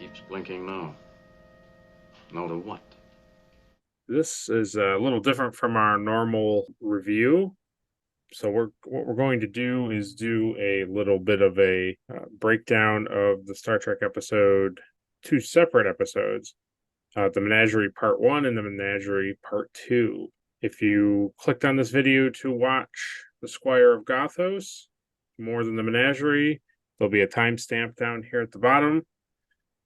keeps blinking no. No to what? This is a little different from our normal review. So what we're going to do is do a little bit of a breakdown of the Star Trek episode, two separate episodes, the Menagerie Part 1 and the Menagerie Part 2. If you clicked on this video to watch the Squire of Gothos, more than the Menagerie, there'll be a timestamp down here at the bottom.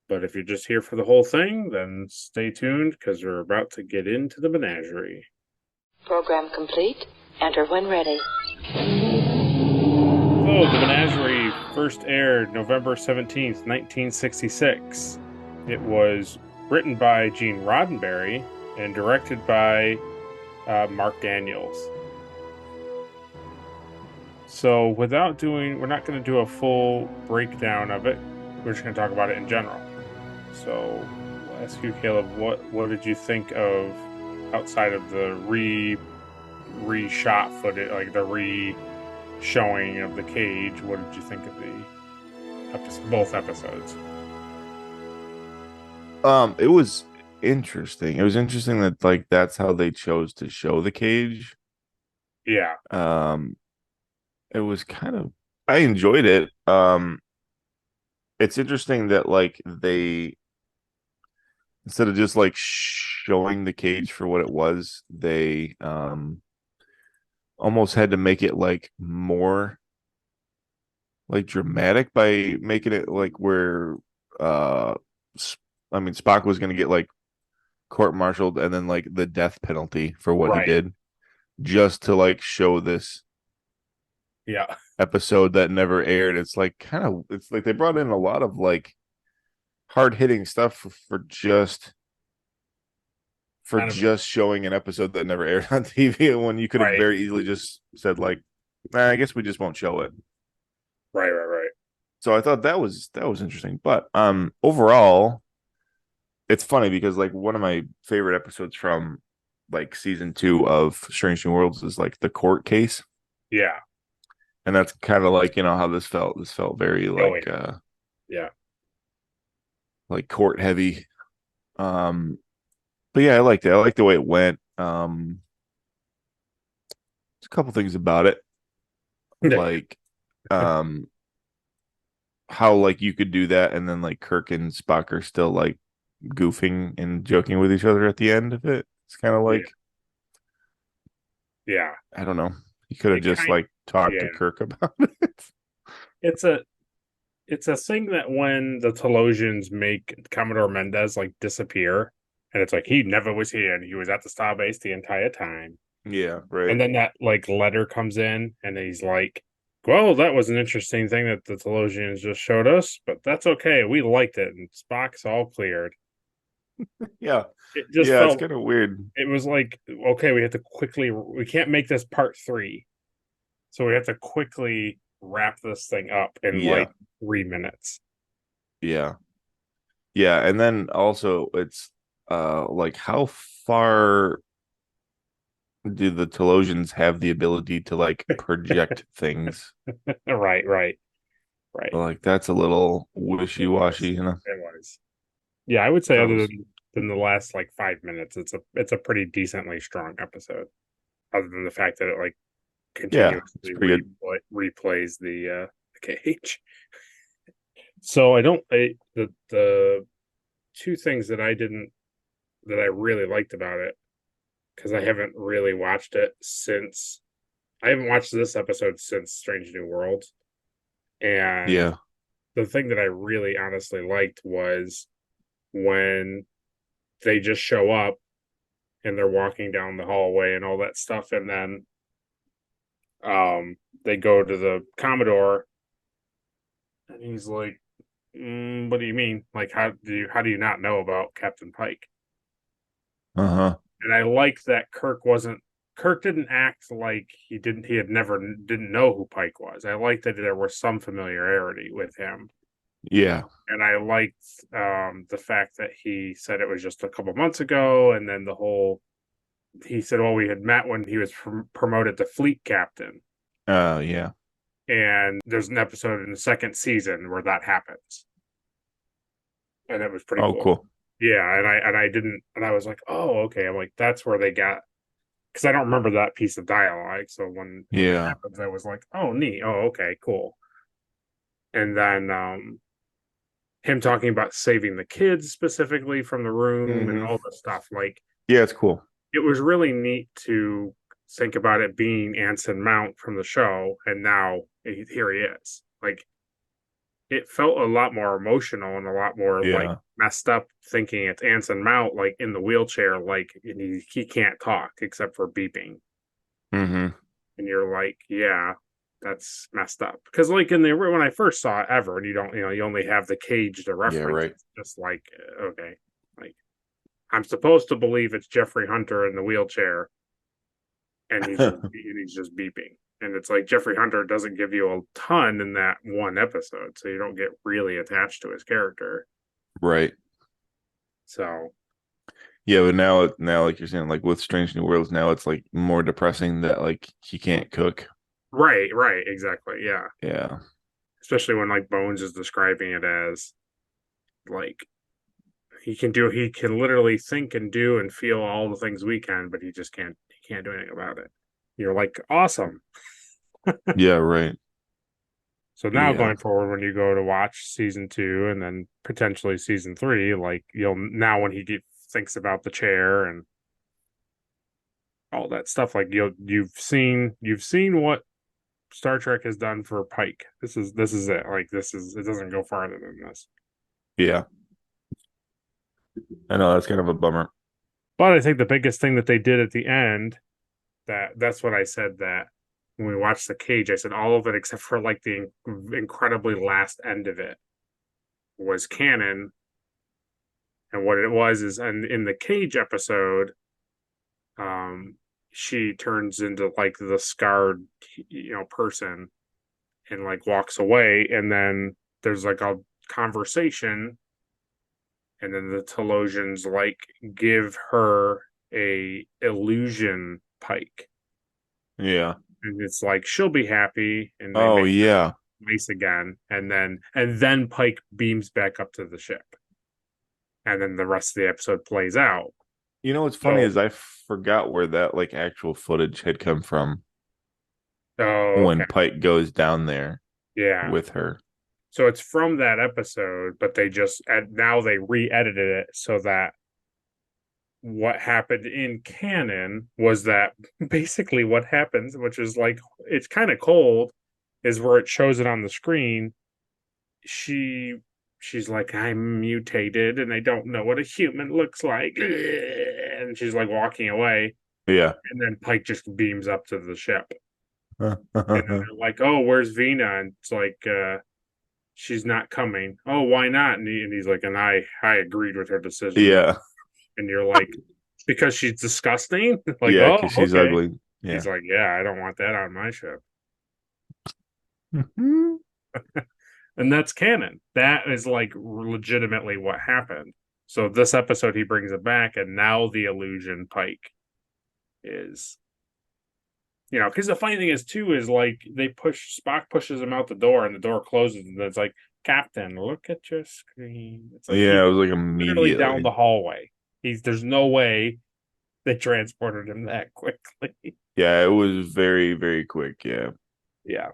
But if you're just here for the whole thing, then stay tuned because we're about to get into the Menagerie. Program complete. Enter when ready. So, the Menagerie first aired November 17th, 1966. It was written by Gene Roddenberry and directed by Mark Daniels. So, we're not going to do a full breakdown of it. We're just going to talk about it in general. So, I'll ask you, Caleb, what did you think of outside of the reshot footage, like the showing of the cage? What did you think of both episodes? It was interesting. It was interesting that that's how they chose to show the cage. Yeah. It was kind of I enjoyed it. It's interesting that they instead of just showing the cage for what it was, they almost had to make it more dramatic by making it where Spock was going to get court-martialed and then the death penalty for what he Right. did, just to show this Yeah. episode that never aired. It's they brought in a lot of hard-hitting stuff for just showing an episode that never aired on TV, when you could have Right. very easily just said I guess we just won't show it. Right. So I thought that was interesting. But overall, it's funny because one of my favorite episodes from season 2 of Strange New Worlds is the court case. Yeah. And that's kind of how this felt. This felt very yeah. Court heavy. But yeah, I liked it. I liked the way it went. There's a couple things about it. Like how you could do that and then Kirk and Spock are still goofing and joking with each other at the end of it. It's kind of yeah. I don't know. You could have just talked to Kirk about it. It's a thing that when the Telosians make Commodore Mendez disappear, and it's he never was here and he was at the starbase the entire time. Yeah, right. And then that letter comes in and he's well, that was an interesting thing that the Telosians just showed us, but that's okay. We liked it, and Spock's all cleared. Yeah. It just it's felt kind of weird. It was okay, we can't make this part 3. So we have to quickly wrap this thing up in 3 minutes. Yeah. Yeah, and then also it's how far do the Telosians have the ability to project things? Right. That's a little wishy-washy, you know. It was. Yeah, I would say other than the last 5 minutes, it's a pretty decently strong episode. Other than the fact that it continuously replays the cage. So the two things that I really liked about it, because I haven't really watched it since I haven't watched this episode since Strange New Worlds. And the thing that I really honestly liked was when they just show up and they're walking down the hallway and all that stuff, and then they go to the Commodore and he's like, what do you mean? How do you not know about Captain Pike? And I like that Kirk didn't act like he didn't know who Pike was. I liked that there was some familiarity with him. Yeah. And I liked the fact that he said it was just a couple months ago, and then he said, well, we had met when he was promoted to fleet captain. Yeah. And there's an episode in the second season where that happens. and it was pretty Oh, cool. cool. Yeah, and I was like, oh, okay. I'm like, that's where they got, because I don't remember that piece of dialogue. So when it Yeah. happens, I was like, oh, neat. Oh, okay, cool. And then him talking about saving the kids specifically from the room and all this stuff. Like, Yeah, it's cool. it was really neat to think about it being Anson Mount from the show, and now here he is. Like, it felt a lot more emotional and a lot more like Yeah. messed up thinking it's Anson Mount like in the wheelchair, like, and he can't talk except for beeping. Mm-hmm. And you're like, yeah, that's messed up. Because like in the when I first saw it ever, and you only have the cage to Yeah, reference, right. it's just like, okay, like I'm supposed to believe it's Jeffrey Hunter in the wheelchair, and he's just beeping. And it's like Jeffrey Hunter doesn't give you a ton in that one episode, so you don't get really attached to his character. Right. So Yeah, but now like you're saying, like with Strange New Worlds, now it's like more depressing that like he can't cook. right, exactly, yeah. Yeah. Especially when like Bones is describing it as like he can literally think and do and feel all the things we can, but he can't do anything about it. You're like, awesome. Yeah, right. So now Yeah. going forward, when you go to watch season 2 and then potentially season 3, like you'll now when thinks about the chair and all that stuff, like you've seen what Star Trek has done for Pike. This is it. Like it doesn't go farther than this. Yeah. I know that's kind of a bummer. But I think the biggest thing that they did at the end, that's what I said, that when we watched the cage, I said all of it except for like the incredibly last end of it was canon. And what it was is, and in the cage episode, um, she turns into like the scarred, person, and like walks away, and then there's like a conversation, and then the Telosians like give her a illusion pike, Yeah. and it's like she'll be happy, and they Oh make yeah. nice again, and then Pike beams back up to the ship, and then the rest of the episode plays out. You know what's funny So, is I forgot where that like actual footage had come from oh, when okay, Pike goes down there yeah. with her. So it's from that episode, but now they re-edited it so that what happened in canon was that basically what happens, which is like it's kind of cold, is where it shows it on the screen. She she's like, I'm mutated and I don't know what a human looks like, and she's like walking away, Yeah. and then Pike just beams up to the ship, and then they're like, oh, where's Vina? And it's like, she's not coming. Oh, why not? And he's like, and I agreed with her decision. Yeah. And you're like, because she's disgusting? Like, Yeah, oh, because she's okay. ugly. Yeah. He's like, yeah, I don't want that on my ship. And that's canon. That is like legitimately what happened. So this episode, he brings it back, and now the illusion Pike is, because the funny thing is too is like Spock pushes him out the door, and the door closes, and it's like, Captain, look at your screen. It's like Yeah, he it was like literally down immediately. the hallway. There's no way they transported him that quickly. Yeah, it was very, very quick. Yeah. Yeah.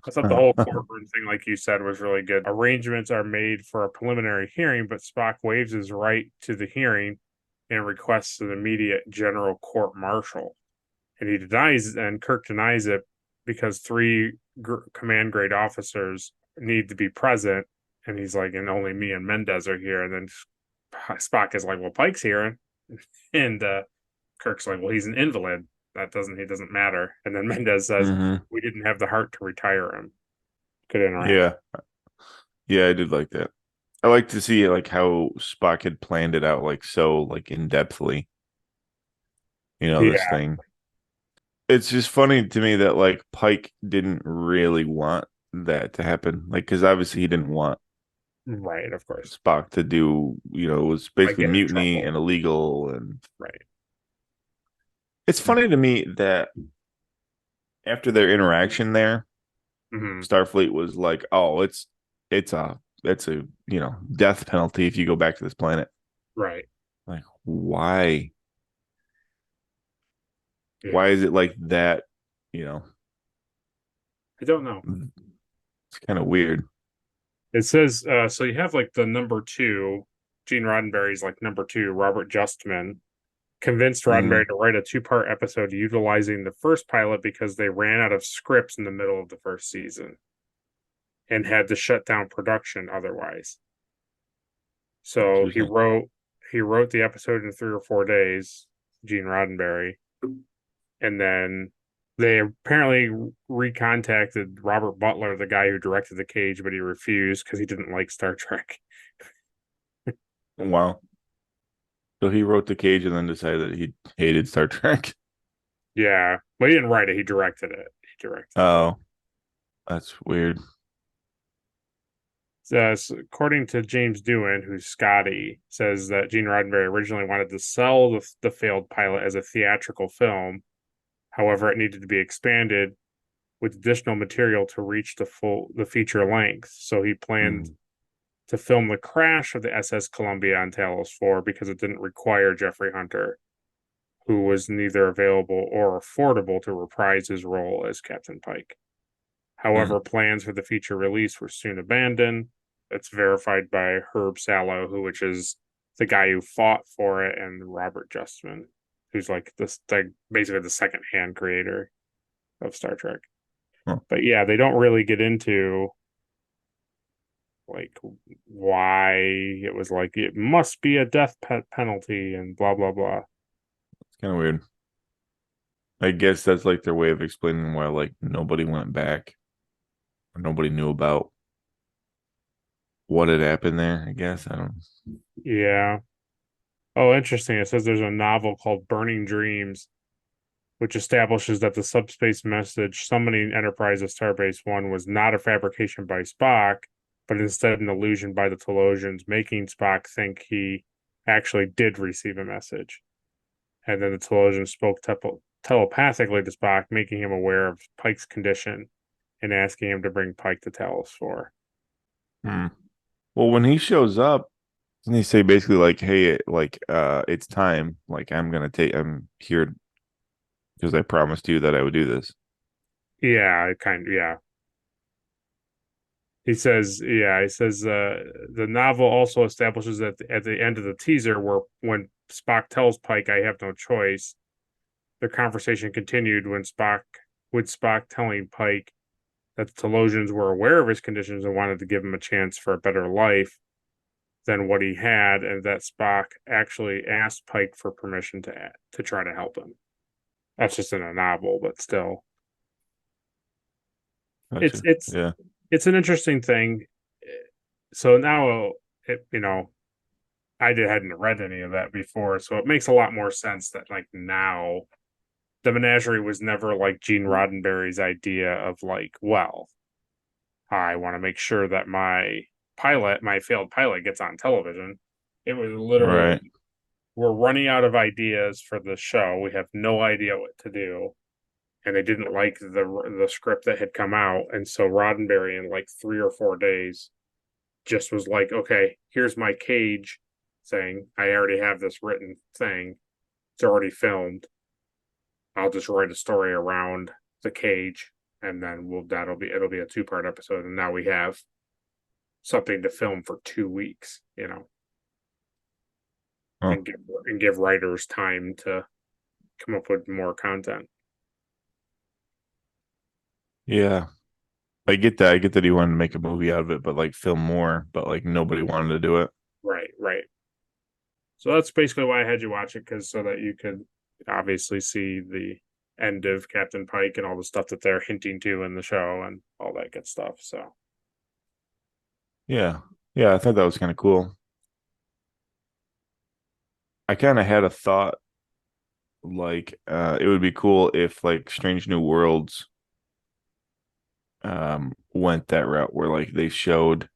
I thought the whole courtroom thing, like you said, was really good. Arrangements are made for a preliminary hearing, but Spock waives his right to the hearing and requests an immediate general court martial. And Kirk denies it because three command grade officers need to be present. And he's like, and only me and Mendez are here. And then Spock is like, well, Pike's here. And Kirk's like, well, he's an invalid. He doesn't matter. And then Mendez says, Mm-hmm. we didn't have the heart to retire him. Good interaction. Yeah. Yeah, I did like that. I like to see like how Spock had planned it out like so like in depthly. This Yeah, thing. It's just funny to me that like Pike didn't really want that to happen. Like, because obviously he didn't want right, of course. Spock to do, it was Like basically get in mutiny trouble. and illegal. And Right. it's funny to me that after their interaction there, Mm-hmm. Starfleet was like, oh, it's a a death penalty if you go back to this planet. Right. Like, why? Yeah. Why is it like that? You know, I don't know. it's kind of weird. It says so you have like the number 2, Gene Roddenberry's like number 2, Robert Justman, convinced Roddenberry to write a 2-part episode utilizing the first pilot because they ran out of scripts in the middle of the first season and had to shut down production otherwise. So he wrote the episode in 3 or 4 days, Gene Roddenberry, and then they apparently recontacted Robert Butler, the guy who directed The Cage, but he refused because he didn't like Star Trek. Wow. So he wrote The Cage and then decided that he hated Star Trek. Yeah, but he didn't write it. He directed it. Oh, that's weird. According to James Doohan, who's Scotty, says that Gene Roddenberry originally wanted to sell the failed pilot as a theatrical film. However, it needed to be expanded with additional material to reach the feature length. So he planned to film the crash of the SS Columbia on Talos 4 because it didn't require Jeffrey Hunter, who was neither available or affordable to reprise his role as Captain Pike. However, plans for the feature release were soon abandoned. It's verified by Herb Sallow, which is the guy who fought for it, and Robert Justman, who's like basically the second-hand creator of Star Trek. But yeah, they don't really get into like why it was like it must be a death penalty and blah blah blah. It's kind of weird. I guess that's like their way of explaining why like nobody went back or nobody knew about what had happened there. I guess I don't. Yeah. Oh, interesting. It says there's a novel called Burning Dreams, which establishes that the subspace message summoning Enterprise at Starbase 1 was not a fabrication by Spock, but instead an illusion by the Telosians, making Spock think he actually did receive a message. And then the Telosians spoke telepathically to Spock, making him aware of Pike's condition and asking him to bring Pike to Talos 4. Well, when he shows up, doesn't he say basically like, "Hey, like, it's time. Like, I'm here because I promised you that I would do this." Yeah, yeah. He says the novel also establishes that at the end of the teaser, when Spock tells Pike, "I have no choice," the conversation continued with Spock telling Pike that the Telosians were aware of his conditions and wanted to give him a chance for a better life than what he had, and that Spock actually asked Pike for permission to try to help him. That's just in a novel, but still, Gotcha. it's an interesting thing. So now, I hadn't read any of that before, so it makes a lot more sense that like now, the Menagerie was never like Gene Roddenberry's idea of like, well, I want to make sure that my failed pilot, gets on television. It was literally, we're running out of ideas for the show. We have no idea what to do. And they didn't like the script that had come out. And so Roddenberry, in like 3 or 4 days, just was like, okay, here's my Cage saying, I already have this written thing. It's already filmed. I'll just write a story around the Cage, and then it'll be a 2-part episode. And now we have something to film for 2 weeks, and give writers time to come up with more content. Yeah. I get that. I get that he wanted to make a movie out of it, but like film more, but like nobody wanted to do it. Right. So that's basically why I had you watch it, so that you could obviously see the end of Captain Pike and all the stuff that they're hinting to in the show and all that good stuff. So yeah, I thought that was kind of cool. I kind of had a thought like it would be cool if like Strange New Worlds went that route where like they showed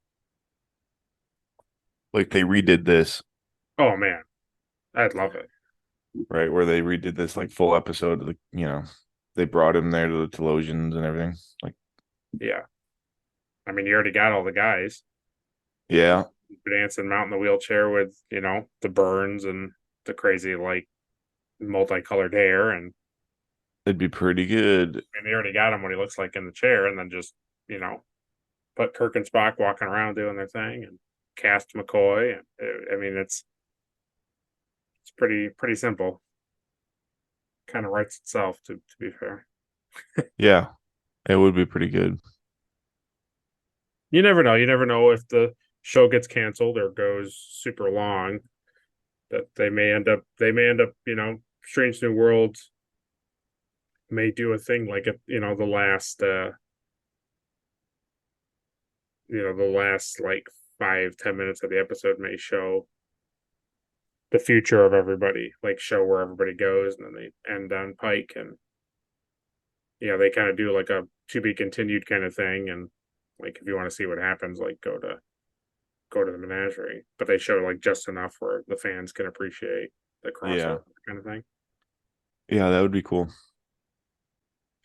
like they redid this. Oh man, I'd love it. Right, where they redid this like full episode, like they brought him there to the Telosians and everything. Like, yeah, I mean, you already got all the guys. Yeah. Dancing out in the wheelchair with, the burns and the crazy, like, multicolored hair. And It'd be pretty good. they already got him what he looks like in the chair, and then just, put Kirk and Spock walking around doing their thing and cast McCoy. And I mean, it's pretty simple. Kind of writes itself, to be fair. Yeah. It would be pretty good. You never know. You never know if the show gets canceled or goes super long. That they may end up. Strange New Worlds may do a thing like the last like 5-10 minutes of the episode may show the future of everybody, like show where everybody goes, and then they end on Pike, and they kind of do like a to be continued kind of thing, and like if you want to see what happens, like go to the Menagerie, but they show like just enough where the fans can appreciate the crossover kind of thing. Yeah, that would be cool.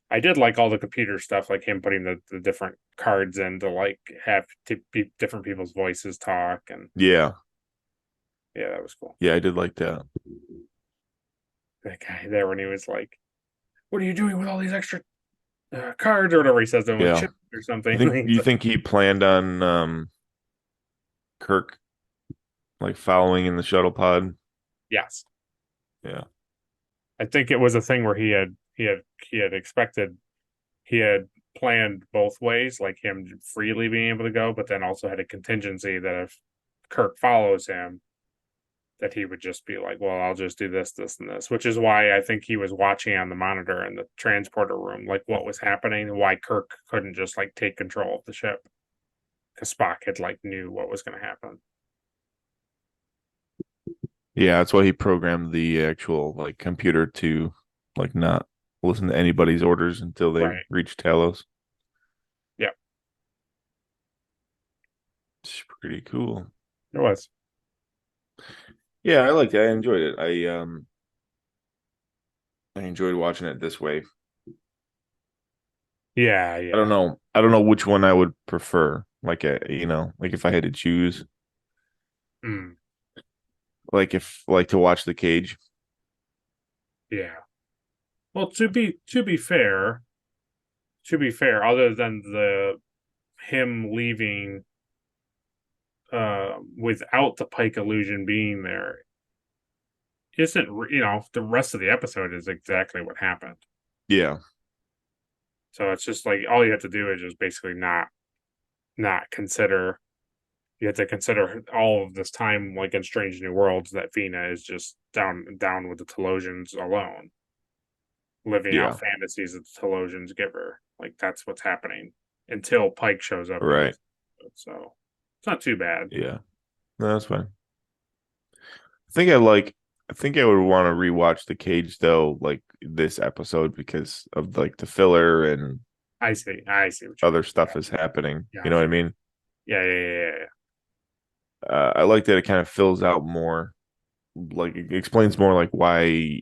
I did like all the computer stuff, like him putting the different cards in to like have to be different people's voices talk, and yeah, that was cool. Yeah, I did like that. That guy there when he was like, "What are you doing with all these extra cards?" or whatever he says to him, like chips or something. You think he planned on Kirk like following in the shuttle pod? Yes. Yeah. I think it was a thing where he had expected, he had planned both ways, like him freely being able to go, but then also had a contingency that if Kirk follows him, that he would just be like, well, I'll just do this, this, and this, which is why I think he was watching on the monitor in the transporter room, like what was happening and why Kirk couldn't just like take control of the ship, because Spock had like knew what was going to happen. Yeah, that's why he programmed the actual like computer to like not listen to anybody's orders until they reach Talos. Yeah. It's pretty cool. It was. Yeah, I liked it. I enjoyed it. I enjoyed watching it this way. Yeah. I don't know which one I would prefer. Like like if I had to choose. Like to watch The Cage. Yeah. Well, to be fair, other than him leaving without the Pike illusion being there, isn't the rest of the episode is exactly what happened. Yeah. So it's just like all you have to do is just basically not consider. You have to consider all of this time, like in Strange New Worlds, that Fina is just down with the Telosians alone, living out fantasies that the Telosians give her. Like that's what's happening until Pike shows up. Right. So it's not too bad. Yeah. No, that's fine. I think I would want to rewatch The Cage though, like this episode because of like the filler and I see what other stuff is happening. Yeah, you know what I mean? Yeah. I like that it kind of fills out more, like it explains more like why,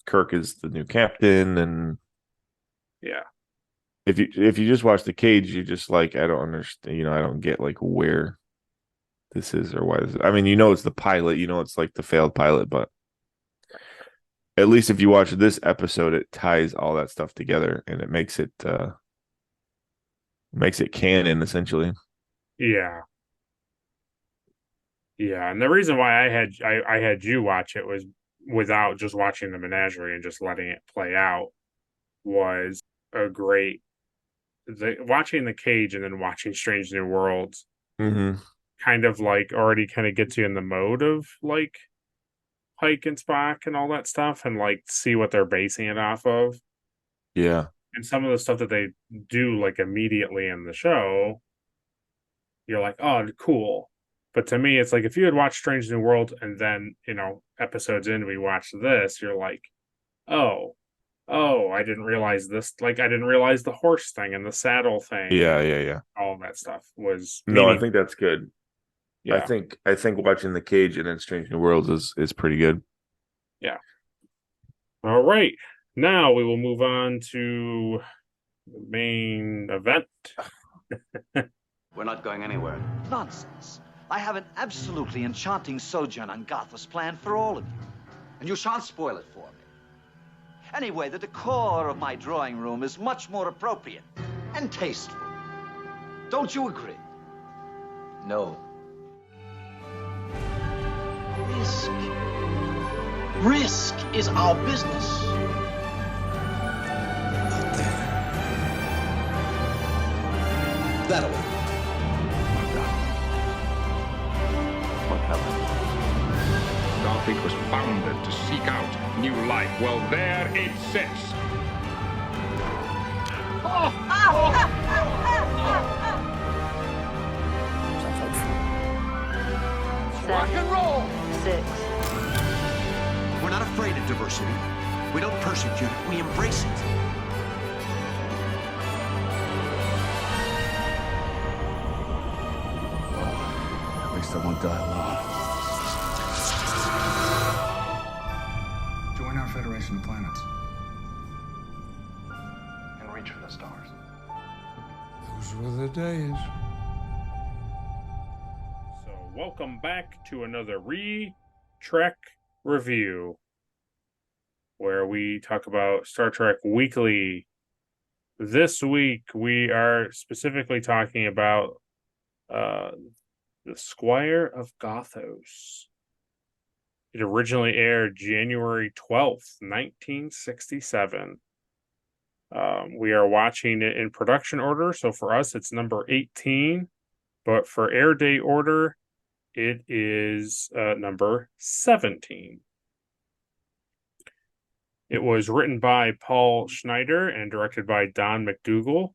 Kirk is the new captain, and if you just watch The Cage, you're just like, I don't understand, I don't get like where this is or why this is. I mean, it's the pilot, it's like the failed pilot, but at least if you watch this episode, it ties all that stuff together and it makes it canon essentially. Yeah. Yeah, and the reason why I had you watch it was without just watching the Menagerie and just letting it play out was watching The Cage and then watching Strange New Worlds kind of like already kind of gets you in the mode of like Pike and Spock and all that stuff and like see what they're basing it off of. Yeah. And some of the stuff that they do like immediately in the show, you're like, oh, cool. But to me, it's like if you had watched Strange New World and then, episodes in, we watched this, you're like, oh, I didn't realize this. Like, I didn't realize the horse thing and the saddle thing. Yeah. All that stuff was. No, I think that's good. Yeah. I think watching The Cage and then Strange New Worlds is pretty good. Yeah. All right. Now we will move on to the main event. We're not going anywhere. Nonsense. I have an absolutely enchanting sojourn on Gothos planned for all of you. And you shan't spoil it for me. Anyway, the decor of my drawing room is much more appropriate and tasteful. Don't you agree? No. Risk. Risk is our business. Out there. That way. What happened? Starfleet was founded to seek out new life. Well, there it sits. Rock and roll! 6. We're not afraid of diversity. We don't persecute it, we embrace it. At least I won't die alone. Join our Federation of Planets. And reach for the stars. Those were the days. So, welcome back to another Trek review, where we talk about Star Trek Weekly. This week, we are specifically talking about the Squire of Gothos. It originally aired January 12th, 1967. We are watching it in production order, so for us, it's number 18. But for air date order, it is number 17. It was written by Paul Schneider and directed by Don McDougall.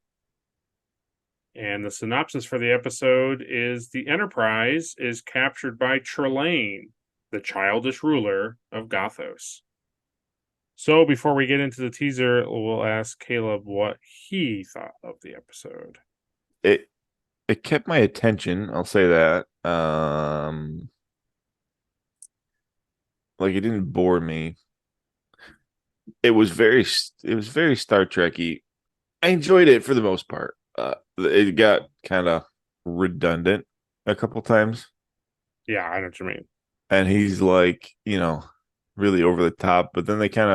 And the synopsis for the episode is: the Enterprise is captured by Trelane, the childish ruler of Gothos. So before we get into the teaser, we'll ask Caleb what he thought of the episode. It kept my attention, I'll say that. Like, it didn't bore me. It was very Star Trek-y. I enjoyed it for the most part. It got kind of redundant a couple times. Yeah, I know what you mean. And he's like, really over the top, but then they kind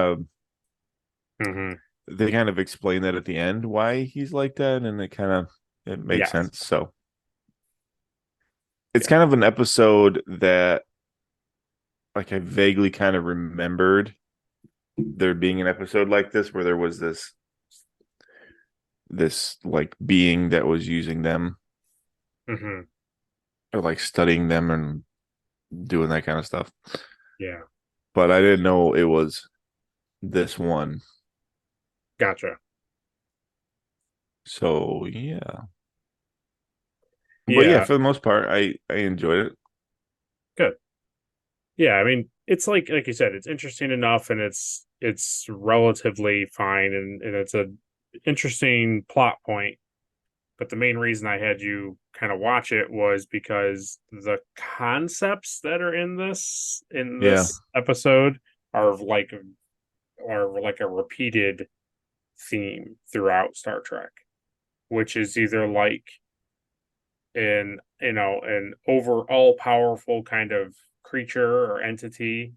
of explain that at the end why he's like that, and it makes sense. So it's kind of an episode that, like, I vaguely kind of remembered there being an episode like this where there was this like being that was using them, or like studying them and doing that kind of stuff. Yeah, but I didn't know it was this one. Gotcha. So but yeah, for the most part, I enjoyed it. Good. Yeah, I mean, it's like you said, it's interesting enough, and it's relatively fine, and it's a interesting plot point. But the main reason I had you kind of watch it was because the concepts that are in this episode are like a repeated theme throughout Star Trek, which is either like an overall powerful kind of creature or entity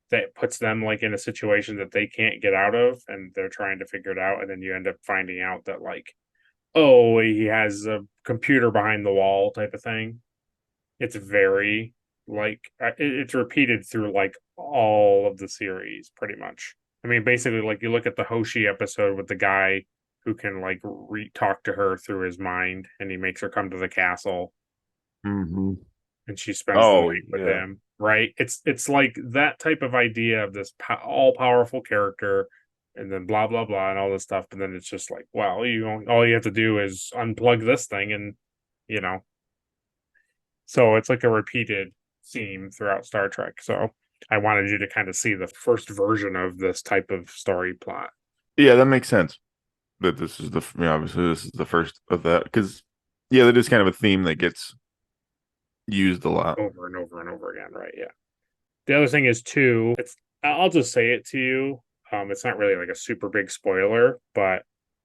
that puts them like in a situation that they can't get out of, and they're trying to figure it out, and then you end up finding out that, like, oh, he has a computer behind the wall type of thing. It's very like it's repeated through like all of the series pretty much. I mean, basically, like, you look at the Hoshi episode with the guy who can like talk to her through his mind, and he makes her come to the castle, and she spends the night with him. Right? It's like that type of idea of this all powerful character, and then blah blah blah and all this stuff. And then it's just like, well, all you have to do is unplug this thing, and so it's like a repeated theme throughout Star Trek. So I wanted you to kind of see the first version of this type of story plot. Yeah, that makes sense. But this is obviously this is the first of that, because that is kind of a theme that gets used a lot over and over and over again, right? Yeah. The other thing is too, I'll just say it to you. It's not really like a super big spoiler, but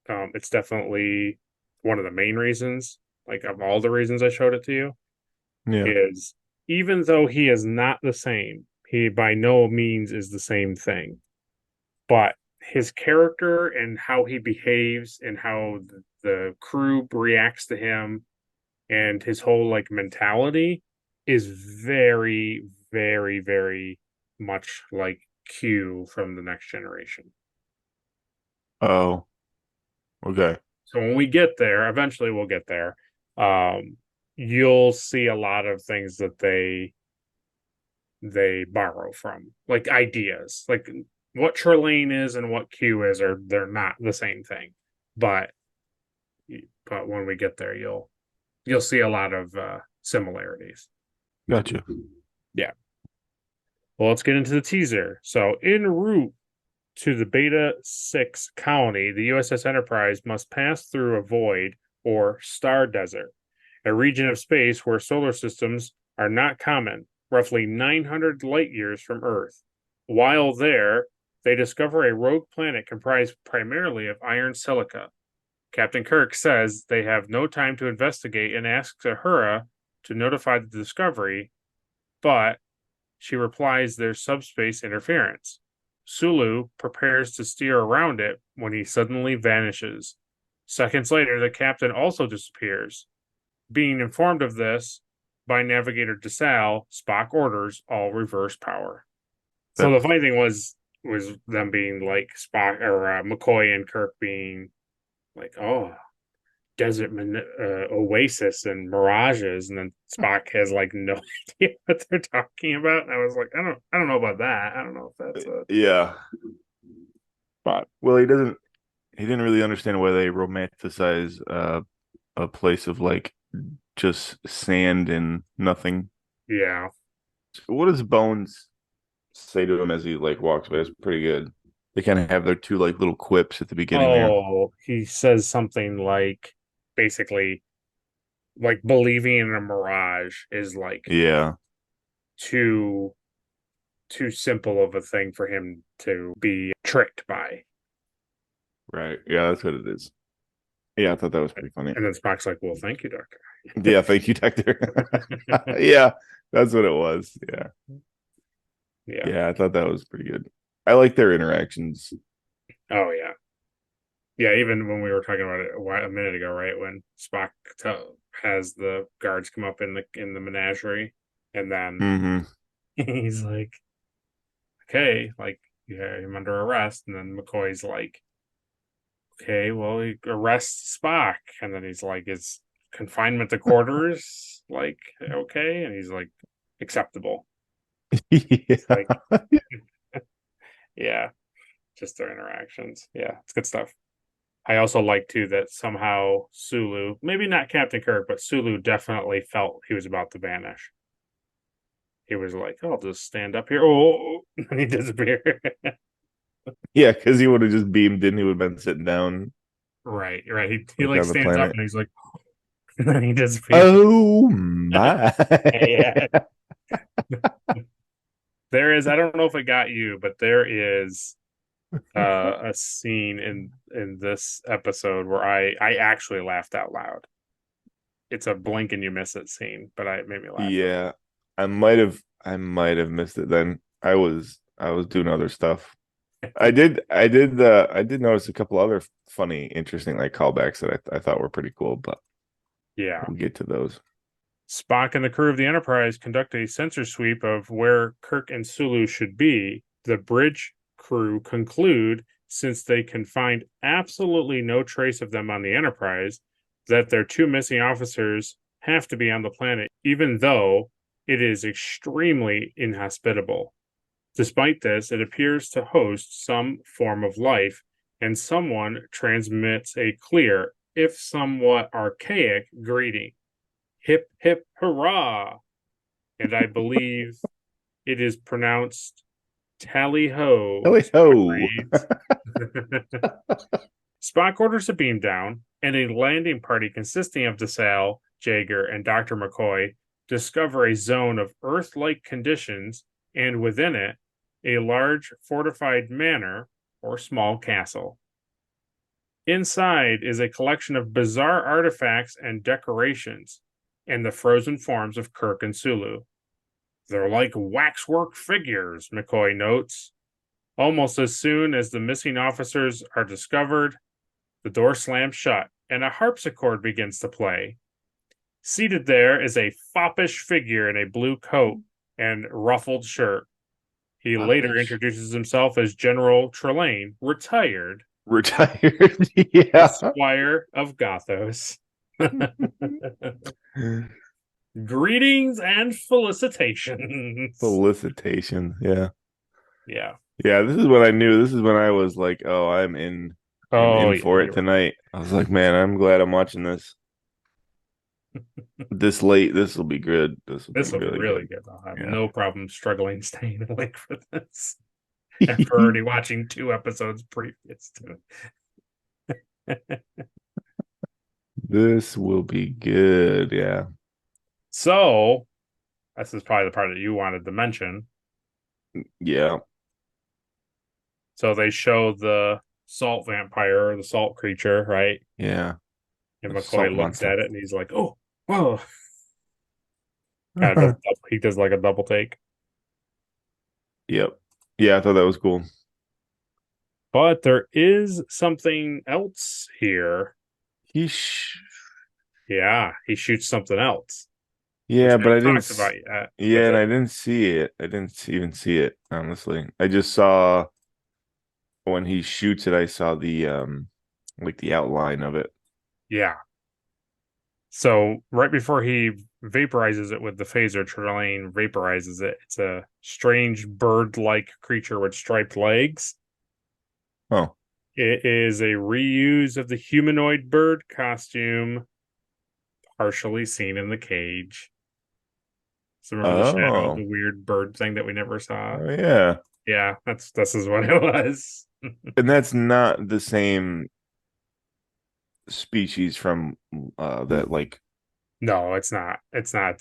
it's definitely one of the main reasons. like of all the reasons I showed it to you, Yeah. is even though he is not the same, he by no means is the same thing. But his character and how he behaves and how the crew reacts to him and his whole like mentality is very, very, very much like Q from the Next Generation. Oh, okay. So when we get there, eventually we'll get there. You'll see a lot of things that they borrow from, like ideas, like what Trelane is and what Q is, are they're not the same thing. But when we get there, you'll see a lot of similarities. Gotcha. Yeah. Well, let's get into the teaser. So, en route to the Beta 6 colony, the USS Enterprise must pass through a void or star desert, a region of space where solar systems are not common, roughly 900 light years from Earth. While there, they discover a rogue planet comprised primarily of iron silica. Captain Kirk says they have no time to investigate and asks Uhura to notify the discovery, but she replies there's subspace interference. Sulu prepares to steer around it when he suddenly vanishes. Seconds later, the captain also disappears. Being informed of this by Navigator DeSalle, Spock orders all reverse power. So the funny thing was them being like Spock or McCoy and Kirk being like, oh, desert oasis and mirages, and then Spock has like no idea what they're talking about. And I was like, I don't know about that. I don't know if that's yeah. But well, he didn't really understand why they romanticize a place of like just sand and nothing. Yeah. What does Bones say to him as he like walks by? It's pretty good. They kind of have their two like little quips at the beginning there. He says something like basically like believing in a mirage is like too simple of a thing for him to be tricked by. Right. Yeah, that's what it is. Yeah, I thought that was pretty funny. And then Spock's like, well, thank you, Doctor. Yeah, thank you, Doctor. Yeah, that's what it was. Yeah. Yeah, I thought that was pretty good. I like their interactions. Oh, yeah. Yeah, even when we were talking about it a minute ago, right? When Spock has the guards come up in the menagerie, and then he's like, okay, like, you have him under arrest. And then McCoy's like, okay, well, he arrests Spock. And then he's like, is confinement to quarters like okay? And he's like, acceptable. Yeah. Like, yeah, just their interactions. Yeah, it's good stuff. I also like too that somehow Sulu, maybe not Captain Kirk, but Sulu definitely felt he was about to vanish. He was like, I'll just stand up here. Oh, and he disappeared. Yeah, because he would have just beamed in. He would have been sitting down. Right. He like stands up and he's like, and then he disappears. Oh my! Yeah. There is. I don't know if it got you, but there is a scene in this episode where I actually laughed out loud. It's a blink and you miss it scene, but it made me laugh. Yeah, I might have missed it then. I was doing other stuff. I did notice a couple other funny, interesting like callbacks that I thought were pretty cool, but yeah, we'll get to those. Spock and the crew of the Enterprise conduct a sensor sweep of where Kirk and Sulu should be. The bridge crew conclude, since they can find absolutely no trace of them on the Enterprise, that their two missing officers have to be on the planet, even though it is extremely inhospitable. Despite this, it appears to host some form of life, and someone transmits a clear, if somewhat archaic, greeting. Hip, hip, hurrah! And I believe it is pronounced tally-ho. Tally-ho! Spock orders a beam down, and a landing party consisting of DeSalle, Jaeger, and Dr. McCoy discover a zone of Earth-like conditions, and within it, a large fortified manor or small castle. Inside is a collection of bizarre artifacts and decorations and the frozen forms of Kirk and Sulu. They're like waxwork figures, McCoy notes. Almost as soon as the missing officers are discovered, the door slams shut and a harpsichord begins to play. Seated there is a foppish figure in a blue coat and ruffled shirt. He later introduces himself as General Trelane, retired. Yeah. Squire of Gothos. Greetings and felicitations. Yeah. Yeah. Yeah, this is when I knew. This is when I was like, oh, I'm in for it tonight. I was like, man, I'm glad I'm watching this. This late, this will be good. This will be really good. I'll have no problem staying awake for this. After already watching 2 episodes previous to it. This will be good, yeah. So, this is probably the part that you wanted to mention. Yeah. So they show the salt vampire, or the salt creature, right? Yeah. And McCoy looks at it and he's like, oh, whoa. He does like a double take. Yep. Yeah, I thought that was cool. But there is something else here. He shoots something else. Yeah, but I didn't. And I didn't see it. I didn't even see it, honestly. I just saw when he shoots it. I saw the like the outline of it. Yeah. So right before he vaporizes it with the phaser, Trelane vaporizes it. It's a strange bird-like creature with striped legs. Oh. It is a reuse of the humanoid bird costume, partially seen in the cage. So remember the shadow, the weird bird thing that we never saw? Oh, yeah. Yeah, this is what it was. And that's not the same species from that, like. No, it's not. It's not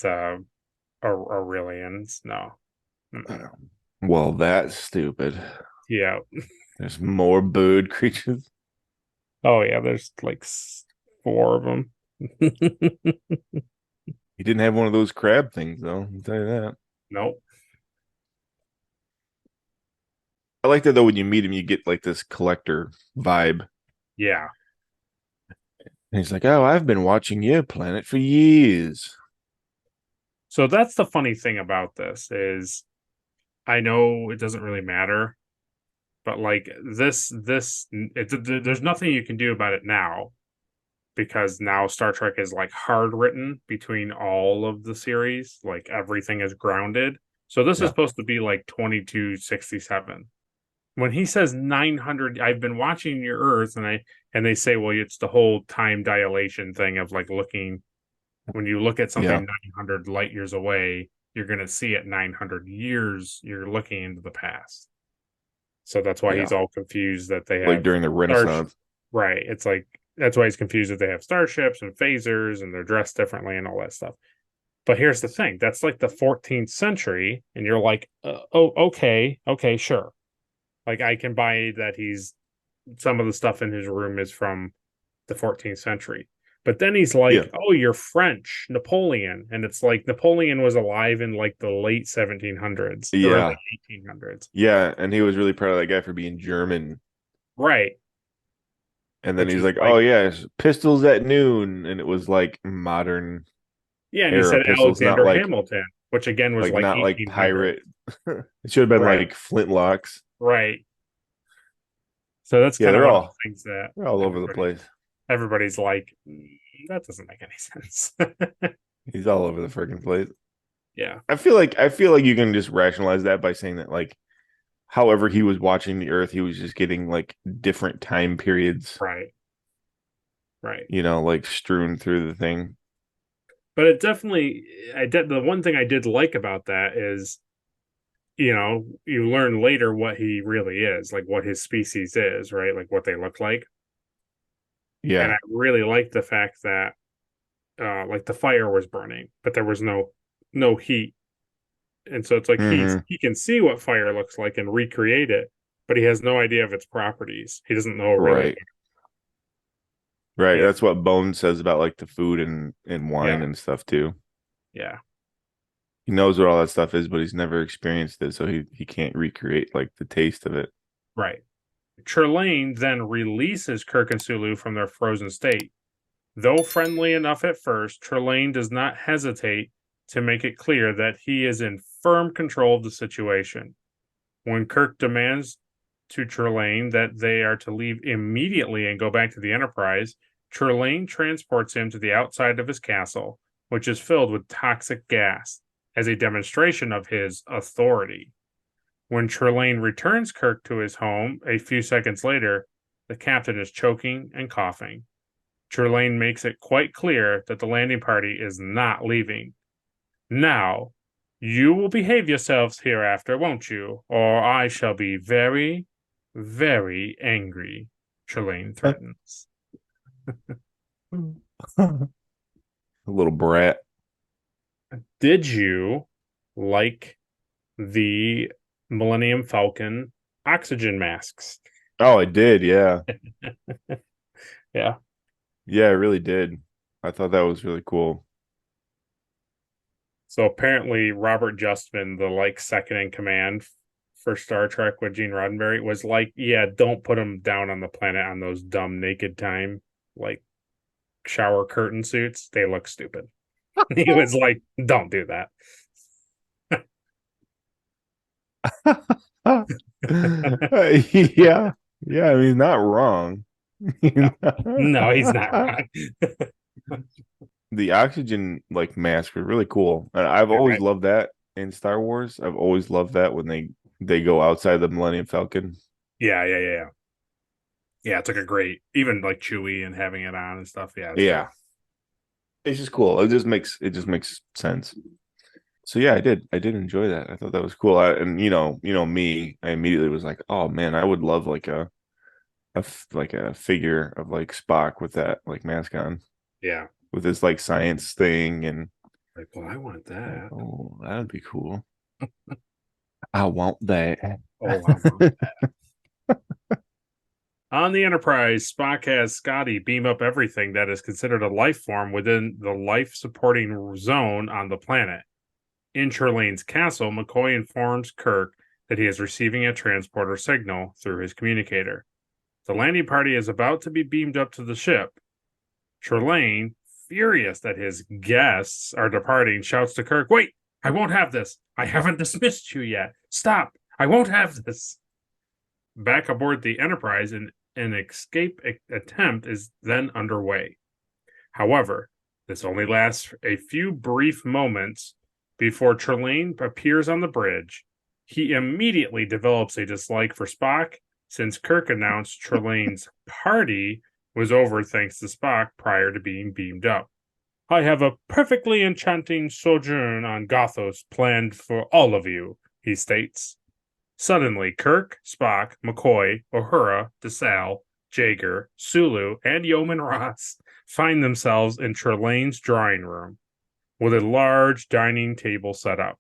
Aurelians. No. Well, that's stupid. Yeah. There's more bird creatures. Oh yeah, there's like 4 of them. He didn't have one of those crab things, though. I'll tell you that. Nope. I like that, though, when you meet him, you get like this collector vibe. Yeah. And he's like, oh, I've been watching your planet for years. So that's the funny thing about this is I know it doesn't really matter, but like there's nothing you can do about it now because now Star Trek is like hard written between all of the series. Like everything is grounded. So this is supposed to be like 2267. When he says 900, I've been watching your Earth, and they say, well, it's the whole time dilation thing of like looking. When you look at something 900 light years away, you're going to see it 900 years. You're looking into the past. So that's why he's all confused that they have like during the Renaissance. Right. It's like that's why he's confused that they have starships and phasers and they're dressed differently and all that stuff. But here's the thing: that's like the 14th century, and you're like, oh, okay, sure. Like I can buy that some of the stuff in his room is from the 14th century. But then he's like, oh, you're French, Napoleon. And it's like Napoleon was alive in like the late 1700s, early 1800s. Yeah, and he was really proud of that guy for being German. Right. And then he's like, oh, yeah, pistols at noon. And it was like modern. Yeah, and he said pistols, Alexander Hamilton, which again was like not like pirate. It should have been like flintlocks. Right. So that's kind of one of the things that they're all over the place. Everybody's like, that doesn't make any sense. He's all over the freaking place. Yeah. I feel like you can just rationalize that by saying that like however he was watching the Earth, he was just getting like different time periods. Right. You know, like strewn through the thing. But it definitely the one thing I did like about that is, you know, you learn later what he really is, like what his species is, right? Like what they look like. Yeah. And I really liked the fact that like the fire was burning, but there was no heat. And so it's like he can see what fire looks like and recreate it, but he has no idea of its properties. He doesn't know really Right. Yeah. That's what Bone says about like the food and wine Yeah. and stuff too. Yeah. He knows what all that stuff is, but he's never experienced it, so he can't recreate like the taste of it. Right. Trelane then releases Kirk and Sulu from their frozen state. Though friendly enough at first, Trelane does not hesitate to make it clear that he is in firm control of the situation. When Kirk demands to Trelane that they are to leave immediately and go back to the Enterprise, Trelane transports him to the outside of his castle, which is filled with toxic gas, as a demonstration of his authority. When Trelane returns Kirk to his home a few seconds later, the captain is choking and coughing. Trelane makes it quite clear that the landing party is not leaving. Now, you will behave yourselves hereafter, won't you? Or I shall be very, very angry, Trelane threatens. A little brat. Did you like the Millennium Falcon oxygen masks? Oh, I did, yeah. Yeah. Yeah, I really did. I thought that was really cool. So apparently Robert Justman, the second in command for Star Trek with Gene Roddenberry, was like, yeah, don't put them down on the planet on those dumb naked time shower curtain suits. They look stupid. He was like, don't do that. Yeah. Yeah, I mean, he's not wrong. No, he's not wrong. The oxygen mask were really cool. And I've always loved that in Star Wars. I've always loved that when they go outside the Millennium Falcon. Yeah. Yeah, it's like a great, even Chewie and having it on and stuff. Yeah. Yeah. It's just cool. It just makes sense. So yeah, I did enjoy that. I thought that was cool. And me, I immediately was like, oh man, I would love a figure of Spock with that mask on. Yeah. With his science thing and well, I want that. Oh, that would be cool. I want that. Oh, I want that. On the Enterprise, Spock has Scotty beam up everything that is considered a life form within the life-supporting zone on the planet. In Trelane's castle, McCoy informs Kirk that he is receiving a transporter signal through his communicator. The landing party is about to be beamed up to the ship. Trelane, furious that his guests are departing, shouts to Kirk, "Wait, I won't have this. I haven't dismissed you yet. Stop. I won't have this." Back aboard the Enterprise, an escape attempt is then underway. However, this only lasts a few brief moments before Trelane appears on the bridge. He immediately develops a dislike for Spock, since Kirk announced Trelane's party was over thanks to Spock prior to being beamed up. "I have a perfectly enchanting sojourn on Gothos planned for all of you," he states. Suddenly, Kirk, Spock, McCoy, Uhura, DeSalle, Jaeger, Sulu, and Yeoman Ross find themselves in Trelane's drawing room, with a large dining table set up.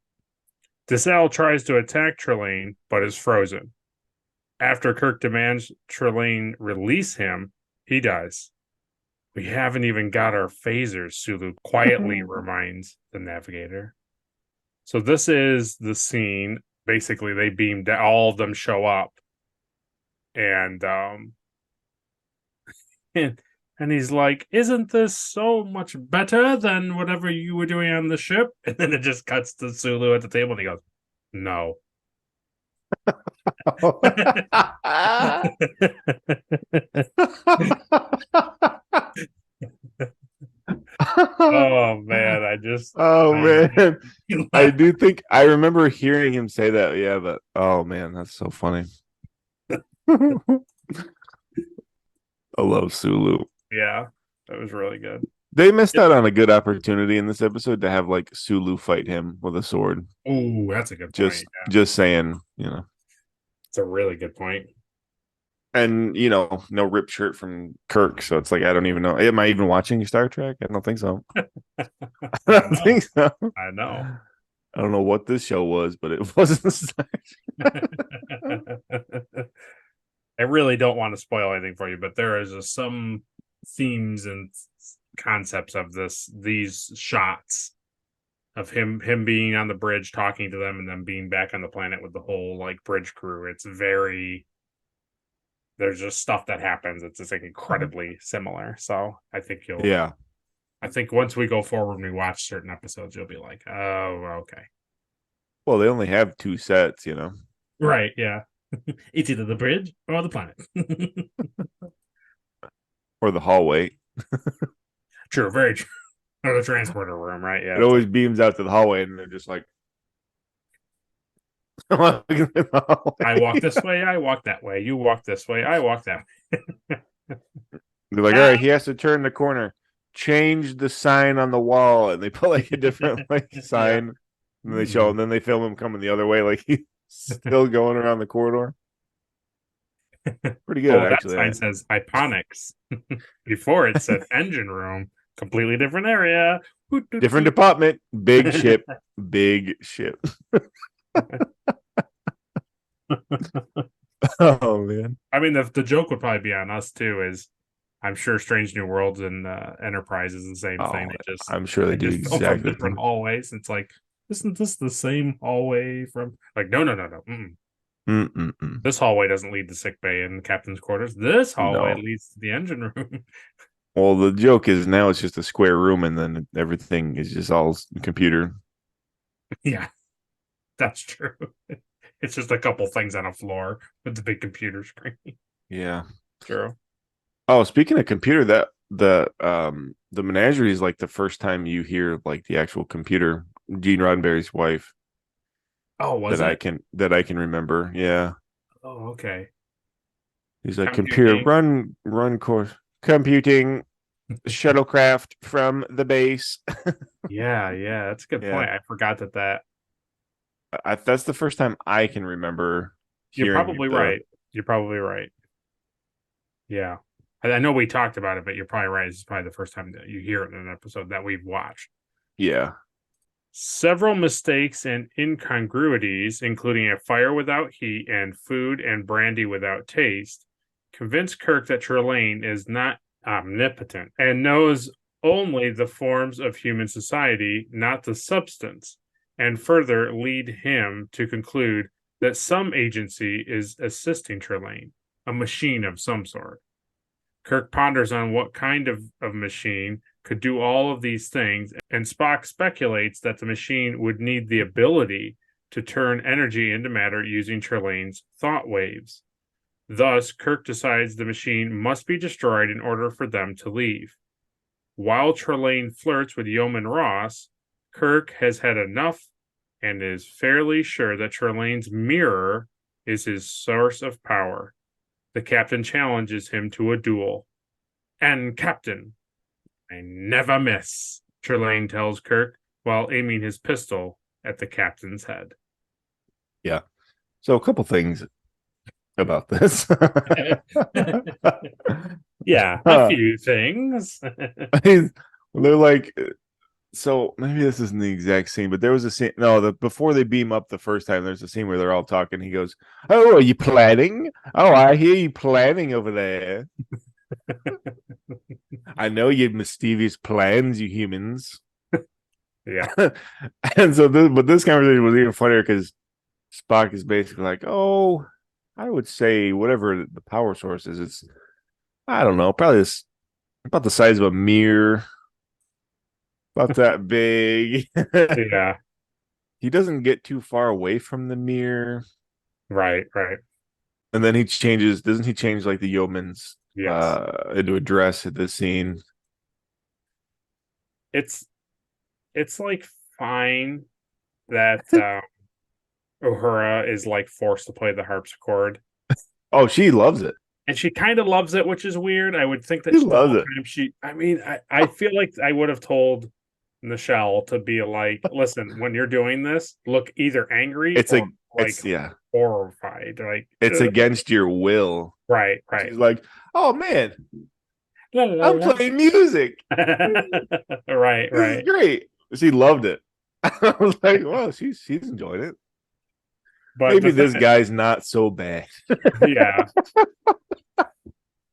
DeSalle tries to attack Trelane, but is frozen. After Kirk demands Trelane release him, he does. "We haven't even got our phasers," Sulu quietly reminds the navigator. So this is the scene. Basically, they beamed, all of them show up. And and he's like, "Isn't this so much better than whatever you were doing on the ship?" And then it just cuts to Sulu at the table and he goes, "No." Oh man, man. I do think I remember hearing him say that. Yeah, but oh man, that's so funny. I love Sulu. Yeah, that was really good. They missed out on a good opportunity in this episode to have Sulu fight him with a sword. Oh, that's a good point. Just saying, It's a really good point. And no ripped shirt from Kirk, so it's I don't even know. Am I even watching Star Trek? I don't think so. I don't think so. I know. I don't know what this show was, but it wasn't Star Trek. I really don't want to spoil anything for you, but there is some themes and concepts of these shots of him being on the bridge talking to them and then being back on the planet with the whole like bridge crew. It's very, there's just stuff that happens. It's just like incredibly similar. So I think I think once we go forward and we watch certain episodes, you'll be like, oh, okay. Well, they only have 2 sets, you know. Right, yeah. It's either the bridge or the planet. Or the hallway. True, very true. Or the transporter room, right? Yeah. It always beams out to the hallway and they're just like I walk this way, I walk that way. You walk this way, I walk that way. They're like, all right, he has to turn the corner. Change the sign on the wall, and they put like a different like sign, and they show, and then they film him coming the other way, like he's still going around the corridor. Pretty good, actually. That sign says Hyponics. Before it said engine room, completely different area, different department, big ship, big ship. Oh man! I mean, the joke would probably be on us too. Is I'm sure Strange New Worlds and Enterprise is the same thing. I'm sure they do exactly different hallways. It's like, isn't this the same hallway from? Like, no. This hallway doesn't lead to sick bay and captain's quarters. This hallway leads to the engine room. Well, the joke is now it's just a square room, and then everything is just all computer. Yeah, that's true. It's just a couple things on a floor with the big computer screen. Yeah, true. Oh, speaking of computer, that the Menagerie is like the first time you hear like the actual computer. Gene Roddenberry's wife. Oh, was that it? that I can remember? Yeah. Oh, okay. He's like, computer run course computing shuttlecraft from the base. yeah, that's a good point. I forgot that. That's the first time I can remember. You're probably right. You're probably right. Yeah. I know we talked about it, but you're probably right. This is probably the first time that you hear it in an episode that we've watched. Yeah. Several mistakes and incongruities, including a fire without heat and food and brandy without taste, convince Kirk that Trelane is not omnipotent and knows only the forms of human society, not the substance, and further lead him to conclude that some agency is assisting Trelane, a machine of some sort. Kirk ponders on what kind of machine could do all of these things, and Spock speculates that the machine would need the ability to turn energy into matter using Trelane's thought waves. Thus, Kirk decides the machine must be destroyed in order for them to leave. While Trelane flirts with Yeoman Ross, Kirk has had enough and is fairly sure that Trelane's mirror is his source of power. The captain challenges him to a duel. And Captain, I never miss, Trelane tells Kirk while aiming his pistol at the captain's head. Yeah. So a couple things about this. Yeah, a few things. They're like, so maybe this isn't the exact scene, but there was a scene. No, before they beam up the first time, there's a scene where they're all talking. He goes, "Oh, are you planning? Oh, I hear you planning over there. I know you have mischievous plans, you humans." Yeah. And so, this conversation was even funnier because Spock is basically like, "Oh, I would say whatever the power source is, it's, I don't know, probably about the size of a mirror." About that big. Yeah. He doesn't get too far away from the mirror. Right. And then doesn't he change like the yeoman's into a dress at this scene? It's like fine that Uhura is like forced to play the harpsichord. Oh, she loves it. And she kind of loves it, which is weird. I would think that she loves it. I feel like I would have told Nichelle to be like, listen, when you're doing this, look either angry or horrified. Like, it's against your will. Right. She's like, oh man, I'm playing music. Right. This is great. She loved it. I was like, well, she's enjoying it. But maybe this guy's not so bad. Yeah.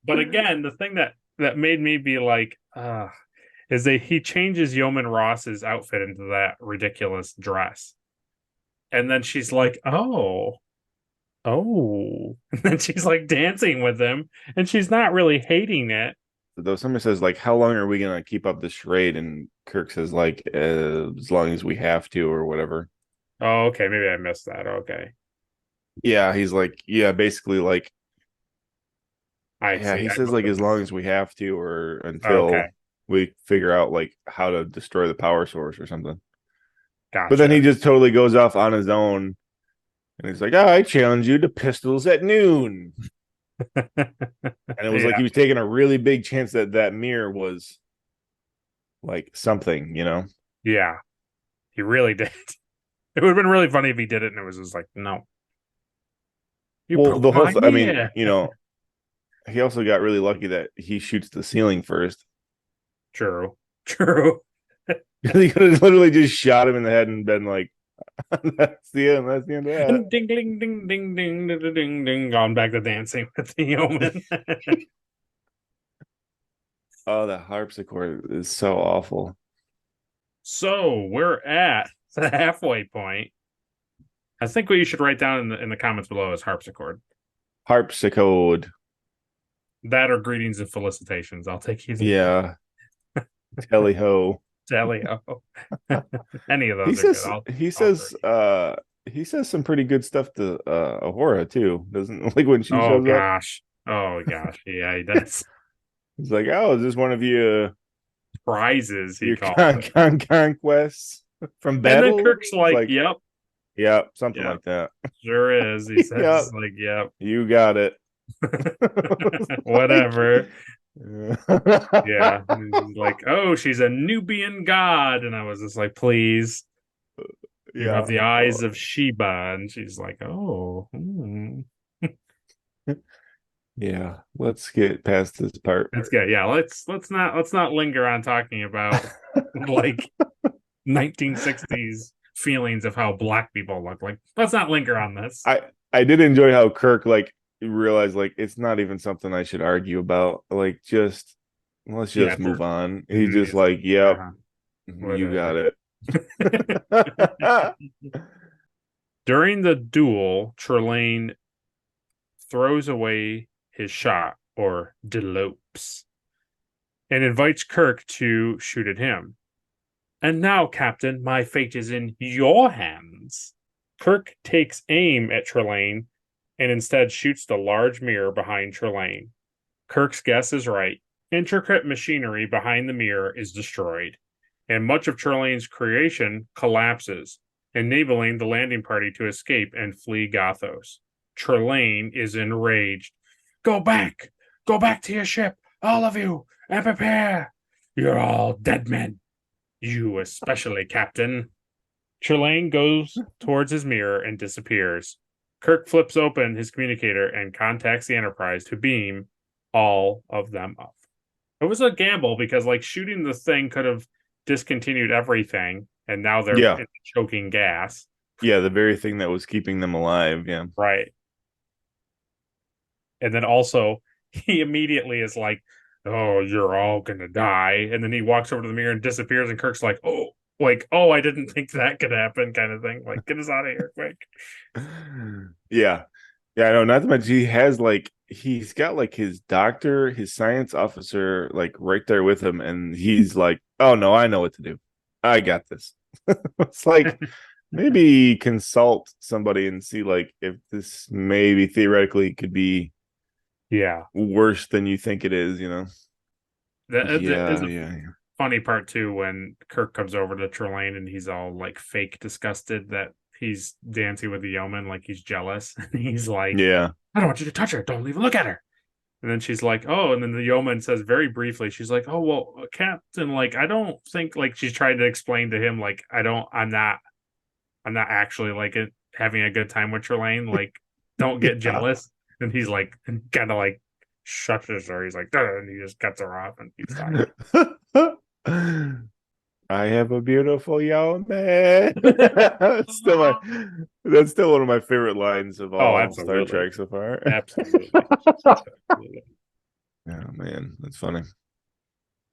But again, the thing that that made me be like, is that he changes Yeoman Ross's outfit into that ridiculous dress. And then she's like, oh. And then she's like dancing with him, and she's not really hating it. Though somebody says, like, how long are we going to keep up this charade? And Kirk says, like, as long as we have to, or whatever. Oh, okay. Maybe I missed that. Okay. Yeah, he's like, yeah, basically, like, I yeah, see. he I says, must like, have as long missed as we have to, or until Okay. we figure out, like, how to destroy the power source or something. Gotcha. But then he just totally goes off on his own. And he's like, oh, I challenge you to pistols at noon. And it was like he was taking a really big chance that that mirror was like something, you know? Yeah, he really did. It would have been really funny if he did it and it was just like, no. Well, the whole I mean, you know, he also got really lucky that he shoots the ceiling first. True. He could have literally just shot him in the head and been like, that's the end of that. And ding, ding, ding, ding, ding, ding, ding, ding, gone back to dancing with the yeoman. Oh, the harpsichord is so awful. So we're at the halfway point. I think what you should write down in the comments below is harpsichord. Harpsichord. That or greetings and felicitations. I'll take either. Yeah. Tally ho. Tally ho. Any of those he says, are good. He says some pretty good stuff to Ahura too, doesn't like when she shows up. Oh gosh. Yeah, he does. He's like, oh, is this one of your prizes? He your calls conquests from battle? And then Kirk's like, yep, something like that. Sure is. He says, like, yep, you got it. Whatever. Yeah. He's like, oh, she's a Nubian god, and I was just like, please. You have the eyes of Sheba, and she's like, oh. Yeah, let's get past this part. Let's get let's not linger on talking about like 1960s feelings of how black people look. Like, let's not linger on this. I did enjoy how Kirk like realized like it's not even something I should argue about. Like, let's just move on. He's just like, yep, you got it. During the duel, Trelane throws away his shot, or delopes, and invites Kirk to shoot at him. And now, Captain, my fate is in your hands. Kirk takes aim at Trelane and instead shoots the large mirror behind Trelane. Kirk's guess is right. Intricate machinery behind the mirror is destroyed, and much of Trelane's creation collapses, enabling the landing party to escape and flee Gothos. Trelane is enraged. Go back to your ship, all of you, and prepare. You're all dead men. You especially, Captain. Trelane goes towards his mirror and disappears. Kirk flips open his communicator and contacts the Enterprise to beam all of them up. It was a gamble because, like, shooting the thing could have discontinued everything, and now they're in choking gas. Yeah, the very thing that was keeping them alive. Yeah, right. And then also, he immediately is like, oh, you're all gonna die. And then he walks over to the mirror and disappears, and Kirk's like, oh, I didn't think that could happen, kind of thing. Like, get us out of here quick. Yeah, I know. Not to mention, he has like he's got like his doctor, his science officer, like right there with him, and he's like, "Oh no, I know what to do. I got this." It's like maybe consult somebody and see like if this maybe theoretically could be worse than you think it is. You know, that funny part too when Kirk comes over to Trelane and he's all like fake disgusted that he's dancing with the yeoman, like he's jealous. And he's like, I don't want you to touch her. Don't even look at her. And then she's like, oh, and then the yeoman says very briefly, she's like, oh, well, Captain, like, I don't think, like, she's trying to explain to him, like, I'm not actually like having a good time with Trelane. Like, don't get jealous. And he's like, kind of like shushes her. He's like, duh, and he just cuts her off and keeps talking. I have a beautiful young man. That's still one of my favorite lines of all Star Trek so far. Absolutely. Oh man, that's funny.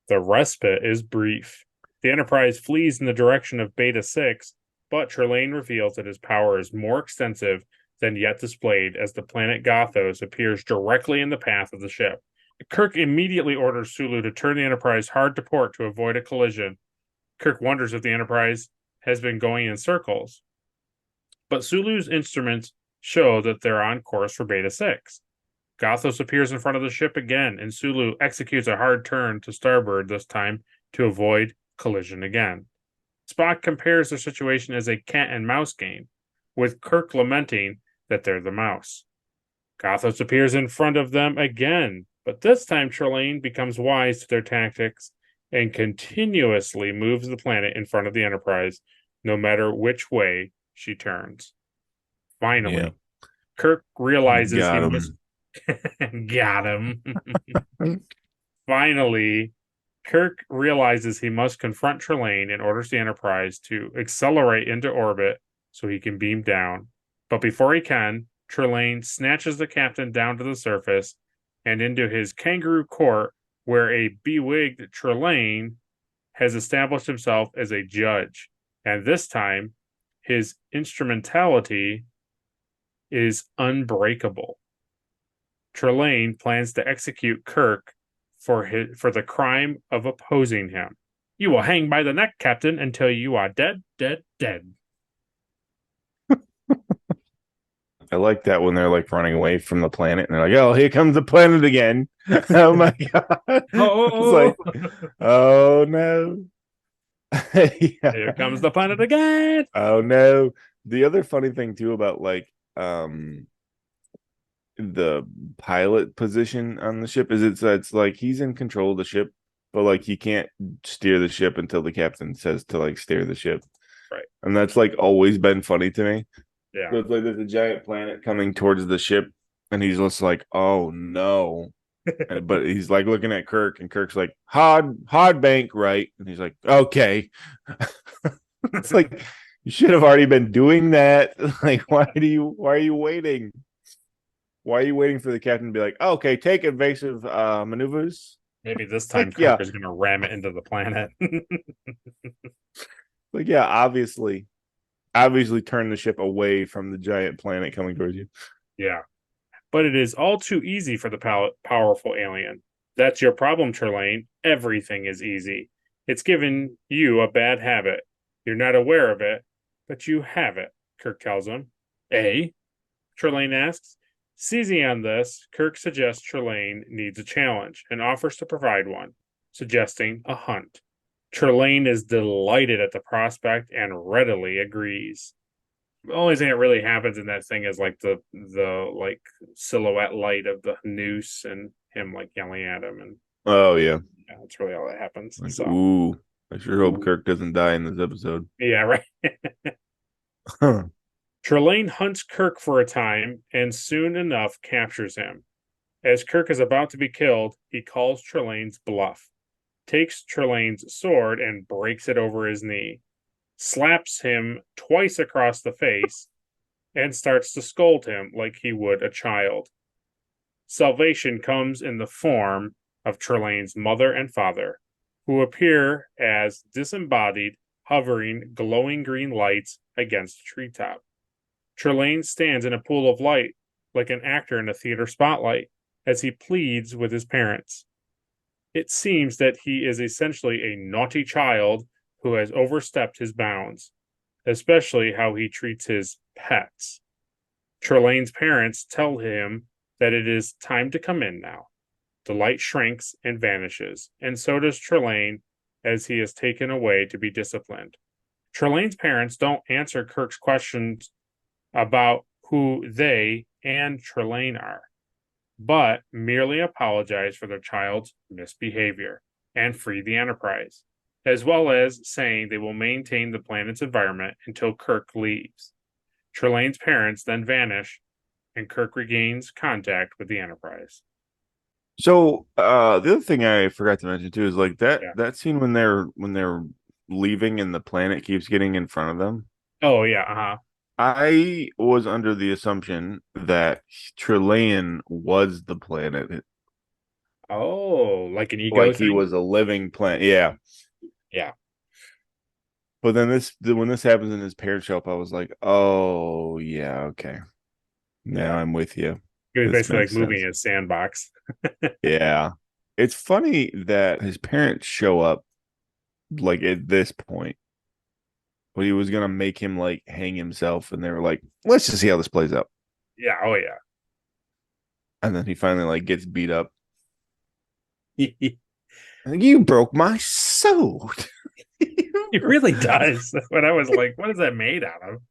The respite is brief. The Enterprise flees in the direction of Beta 6, but Trelane reveals that his power is more extensive than yet displayed as the planet Gothos appears directly in the path of the ship. Kirk immediately orders Sulu to turn the Enterprise hard to port to avoid a collision. Kirk wonders if the Enterprise has been going in circles. But Sulu's instruments show that they're on course for Beta 6. Gothos appears in front of the ship again, and Sulu executes a hard turn to starboard this time to avoid collision again. Spock compares the situation as a cat and mouse game, with Kirk lamenting that they're the mouse. Gothos appears in front of them again, but this time Trelane becomes wise to their tactics and continuously moves the planet in front of the Enterprise, no matter which way she turns. Finally, Kirk realizes he must... Got him. Finally, Kirk realizes he must confront Trelane and orders the Enterprise to accelerate into orbit so he can beam down. But before he can, Trelane snatches the captain down to the surface and into his kangaroo court, where a bewigged Trelane has established himself as a judge. And this time, his instrumentality is unbreakable. Trelane plans to execute Kirk for the crime of opposing him. You will hang by the neck, Captain, until you are dead, dead, dead. I like that when they're like running away from the planet and they're like, "Oh, here comes the planet again!" Oh my god! Oh, it's like, oh no! Yeah. Here comes the planet again! Oh no! The other funny thing too about like the pilot position on the ship is it's like he's in control of the ship, but like he can't steer the ship until the captain says to like steer the ship. Right. And that's like always been funny to me. Yeah. So it's like there's a giant planet coming towards the ship, and he's just like, "Oh no!" But he's like looking at Kirk, and Kirk's like, "Hard bank, right?" And he's like, "Okay." It's like you should have already been doing that. Like, why are you waiting? Why are you waiting for the captain to be like, oh, "Okay, take evasive maneuvers"? Maybe this time like, Kirk is going to ram it into the planet. Like, yeah, obviously turn the ship away from the giant planet coming towards you. Yeah. But it is all too easy for the powerful alien. That's your problem, Trelane. Everything is easy. It's given you a bad habit. You're not aware of it, but you have it, Kirk tells him. Trelane asks. Seizing on this, Kirk suggests Trelane needs a challenge and offers to provide one, suggesting a hunt. Trelane is delighted at the prospect and readily agrees. The only thing that really happens in that thing is like the like silhouette light of the noose and him like yelling at him, and yeah, that's really all that happens. Like, so, ooh, I sure hope Kirk doesn't die in this episode. Yeah, right. Trelane hunts Kirk for a time and soon enough captures him. As Kirk is about to be killed, he calls Trelane's bluff, takes Trelane's sword and breaks it over his knee, slaps him twice across the face, and starts to scold him like he would a child. Salvation comes in the form of Trelane's mother and father, who appear as disembodied, hovering, glowing green lights against a treetop. Trelane stands in a pool of light like an actor in a theater spotlight as he pleads with his parents. It seems that he is essentially a naughty child who has overstepped his bounds, especially how he treats his pets. Trelane's parents tell him that it is time to come in now. The light shrinks and vanishes, and so does Trelane as he is taken away to be disciplined. Trelane's parents don't answer Kirk's questions about who they and Trelane are, but merely apologize for their child's misbehavior and free the Enterprise, as well as saying they will maintain the planet's environment until Kirk leaves. Trelane's parents then vanish, and Kirk regains contact with the Enterprise. So the other thing I forgot to mention too is like that scene when they're leaving and the planet keeps getting in front of them. Oh yeah, I was under the assumption that Trelane was the planet. Oh, like an ego Like thing? he was a living plant. Yeah. Yeah. But then when this happens in his parent shop, I was like, oh yeah, okay. Now I'm with you. He was This basically like makes moving sense. his sandbox. Yeah. It's funny that his parents show up like at this point. But he was gonna make him like hang himself, and they were like, let's just see how this plays out. Yeah, oh yeah. And then he finally like gets beat up. He You broke my sword. really does. When I was like, what is that made out of?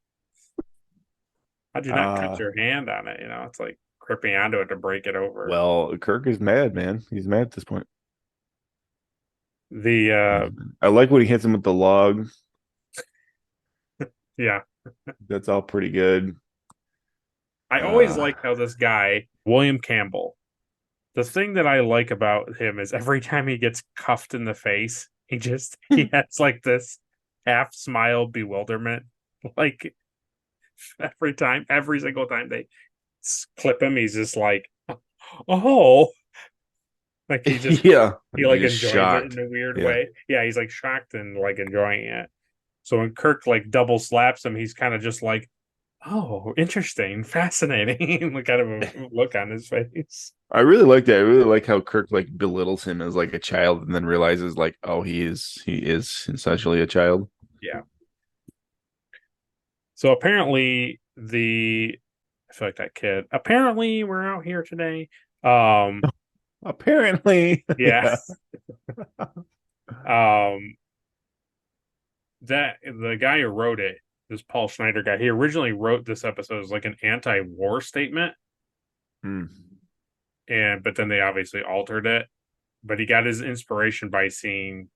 How'd you not cut your hand on it? It's like gripping onto it to break it over. Well, Kirk is mad, man. He's mad at this point. I like when he hits him with the log. Yeah. That's all pretty good. I always like how this guy, William Campbell, the thing that I like about him is every time he gets cuffed in the face, he has like this half smile bewilderment. Like every single time they clip him, he's just like, oh, like he just he like enjoys shocked. it in a weird way. Yeah, he's like shocked and like enjoying it. So when Kirk like double slaps him, he's kind of just like, oh, interesting, fascinating, like kind of a look on his face. I really like that. I really like how Kirk like belittles him as like a child and then realizes like, oh, he is essentially a child. Yeah. So apparently I feel like that kid. Apparently we're out here today. Apparently. Yeah. That the guy who wrote it, this Paul Schneider guy, he originally wrote this episode as like an anti-war statement. But then they obviously altered it. But he got his inspiration by seeing